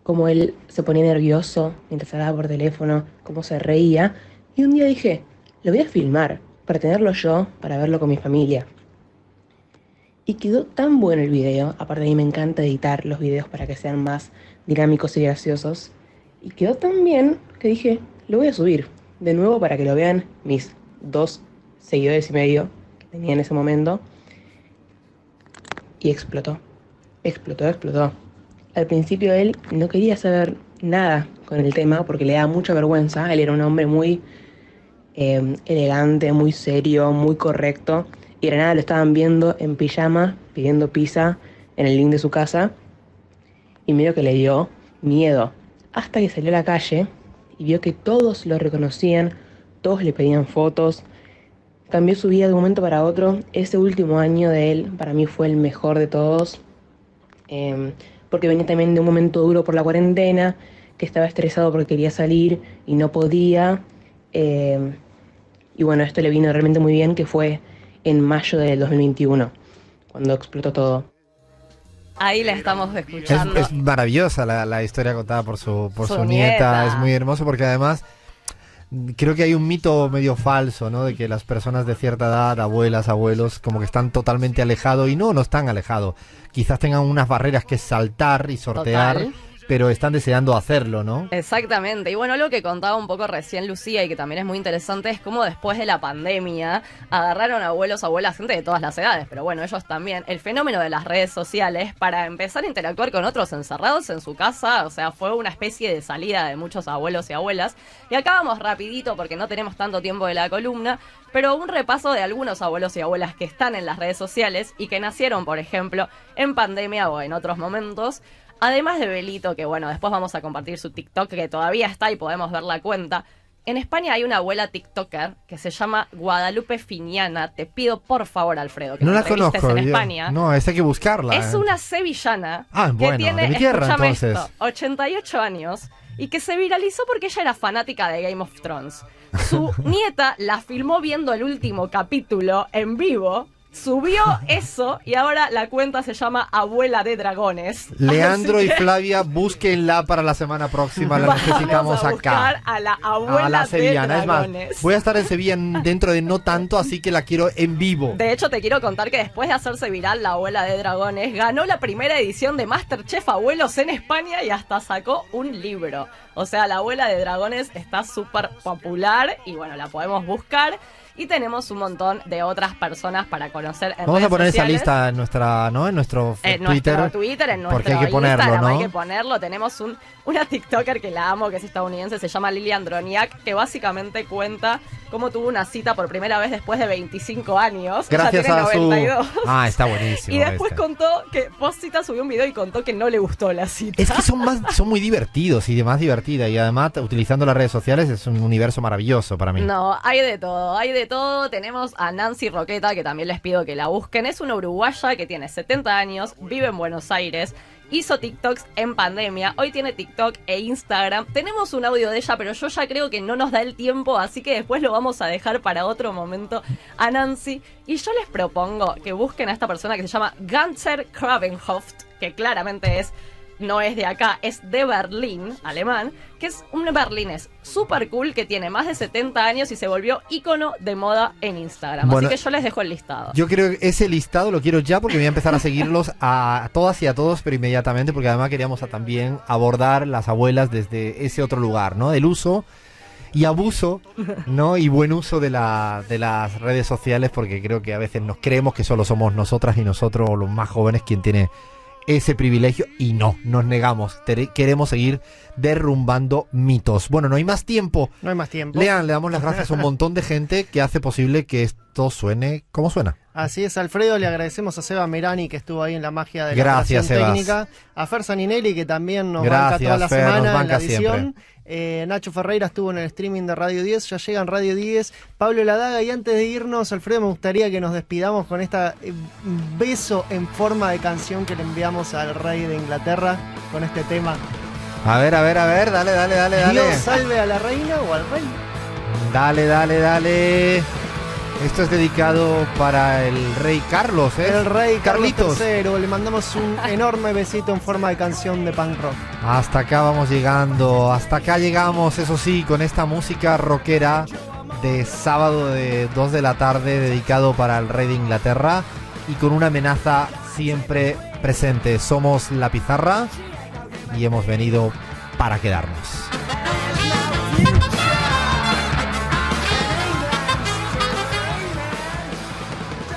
Speaker 11: como él se ponía nervioso mientras hablaba por teléfono, cómo se reía. Y un día dije, lo voy a filmar para tenerlo yo, para verlo con mi familia. Y quedó tan bueno el video, aparte de mí me encanta editar los videos para que sean más dinámicos y graciosos. Y quedó tan bien que dije, lo voy a subir de nuevo para que lo vean mis 2 seguidores y medio que tenía en ese momento. Y explotó. Al principio él no quería saber nada con el tema porque le daba mucha vergüenza. Él era un hombre muy elegante, muy serio, muy correcto. Y de nada lo estaban viendo en pijama, pidiendo pizza en el living de su casa. Y medio que le dio miedo. Hasta que salió a la calle y vio que todos lo reconocían, todos le pedían fotos. Cambió su vida de un momento para otro. Ese último año de él para mí fue el mejor de todos. Porque venía también de un momento duro por la cuarentena, que estaba estresado porque quería salir y no podía. Y bueno, esto le vino realmente muy bien, que fue en mayo del 2021, cuando explotó todo.
Speaker 4: Ahí la estamos escuchando.
Speaker 1: Es maravillosa la historia contada por su nieta. Es muy hermoso porque además creo que hay un mito medio falso, ¿no? De que las personas de cierta edad, abuelas, abuelos, como que están totalmente alejados y no están alejados. Quizás tengan unas barreras que saltar y sortear. Total. Pero están deseando hacerlo, ¿no?
Speaker 4: Exactamente. Y bueno, lo que contaba un poco recién Lucía y que también es muy interesante es cómo después de la pandemia agarraron abuelos, abuelas, gente de todas las edades, pero bueno, ellos también, el fenómeno de las redes sociales para empezar a interactuar con otros encerrados en su casa. O sea, fue una especie de salida de muchos abuelos y abuelas. Y acá vamos rapidito porque no tenemos tanto tiempo de la columna, pero un repaso de algunos abuelos y abuelas que están en las redes sociales y que nacieron, por ejemplo, en pandemia o en otros momentos. Además de Belito, que bueno, después vamos a compartir su TikTok, que todavía está y podemos ver la cuenta. En España hay una abuela TikToker que se llama Guadalupe Finiana. Te pido por favor, Alfredo, que
Speaker 1: no
Speaker 4: la
Speaker 1: conozco
Speaker 4: en España.
Speaker 1: No, esa hay que buscarla.
Speaker 4: Es una sevillana
Speaker 1: que
Speaker 4: tiene,
Speaker 1: de mi tierra, entonces.
Speaker 4: 88 años y que se viralizó porque ella era fanática de Game of Thrones. Su nieta la filmó viendo el último capítulo en vivo. Subió eso y ahora la cuenta se llama Abuela de Dragones.
Speaker 1: Leandro y Flavia, búsquenla para la semana próxima, la necesitamos
Speaker 4: Vamos a buscar
Speaker 1: acá.
Speaker 4: A la Abuela
Speaker 1: a la sevillana.
Speaker 4: de Dragones.
Speaker 1: Es más, voy a estar en Sevilla dentro de no tanto, así que la quiero en vivo.
Speaker 4: De hecho, te quiero contar que después de hacerse viral la Abuela de Dragones, ganó la primera edición de MasterChef Abuelos en España y hasta sacó un libro. O sea, la Abuela de Dragones está súper popular y bueno, la podemos buscar. Y tenemos un montón de otras personas para conocer en
Speaker 1: Vamos
Speaker 4: redes
Speaker 1: a poner
Speaker 4: sociales.
Speaker 1: esa lista en nuestra, ¿no? En nuestro Twitter.
Speaker 4: En nuestro Twitter, en nuestro
Speaker 1: porque hay que ponerlo,
Speaker 4: Instagram,
Speaker 1: ¿no?
Speaker 4: hay que ponerlo. Tenemos una TikToker que la amo, que es estadounidense, se llama Lily Androniak, que básicamente cuenta cómo tuvo una cita por primera vez después de 25 años.
Speaker 1: Gracias
Speaker 4: Ella
Speaker 1: a
Speaker 4: tiene 92.
Speaker 1: Ah, está buenísimo.
Speaker 4: Y después contó que Postcita subió un video y contó que no le gustó la cita.
Speaker 1: Es que son muy divertidos y demás divertida. Y además, utilizando las redes sociales, es un universo maravilloso para mí.
Speaker 4: No, hay de todo, hay de todo. Tenemos a Nancy Roqueta, que también les pido que la busquen. Es una uruguaya que tiene 70 años, vive en Buenos Aires. Hizo TikToks en pandemia, hoy tiene TikTok e Instagram. Tenemos un audio de ella, pero yo ya creo que no nos da el tiempo, así que después lo vamos a dejar para otro momento a Nancy. Y yo les propongo que busquen a esta persona que se llama Ganser Kravenhoft, que claramente no es de acá, es de Berlín, alemán, que es un berlinés súper cool que tiene más de 70 años y se volvió ícono de moda en Instagram.
Speaker 1: Bueno,
Speaker 4: así que yo les dejo el listado.
Speaker 1: Yo creo que ese listado lo quiero ya porque voy a empezar a seguirlos a todas y a todos, pero inmediatamente, porque además queríamos también abordar las abuelas desde ese otro lugar, ¿no? Del uso y abuso, ¿no? Y buen uso de las redes sociales, porque creo que a veces nos creemos que solo somos nosotras y nosotros, los más jóvenes, quien tiene ese privilegio, y no, nos negamos. Queremos seguir derrumbando mitos. Bueno, no hay más tiempo.
Speaker 2: No hay más tiempo.
Speaker 1: Lean, le damos las gracias a un montón de gente que hace posible que esto suene como suena.
Speaker 2: Así es, Alfredo, le agradecemos a Seba Merani que estuvo ahí en la magia de la
Speaker 1: Gracias,
Speaker 2: operación
Speaker 1: Sebas.
Speaker 2: técnica, a Fer Saninelli que también nos
Speaker 1: Gracias,
Speaker 2: banca toda la
Speaker 1: Fer, nos
Speaker 2: semana en
Speaker 1: banca
Speaker 2: la edición.
Speaker 1: siempre.
Speaker 2: Nacho Ferreira estuvo en el streaming de Radio 10, ya llega en Radio 10, Pablo Ladaga, y antes de irnos, Alfredo, me gustaría que nos despidamos con esta beso en forma de canción que le enviamos al rey de Inglaterra con este tema.
Speaker 1: A ver, dale.
Speaker 2: Dios salve a la reina o al rey.
Speaker 1: Dale. Esto es dedicado para el rey Carlos, ¿eh?
Speaker 2: El rey
Speaker 1: Carlitos.
Speaker 2: Carlos III, le mandamos un enorme besito en forma de canción de punk rock.
Speaker 1: Hasta acá vamos llegando, hasta acá llegamos, eso sí, con esta música rockera de sábado de 2 de la tarde dedicado para el rey de Inglaterra y con una amenaza siempre presente. Somos La Pizarra y hemos venido para quedarnos.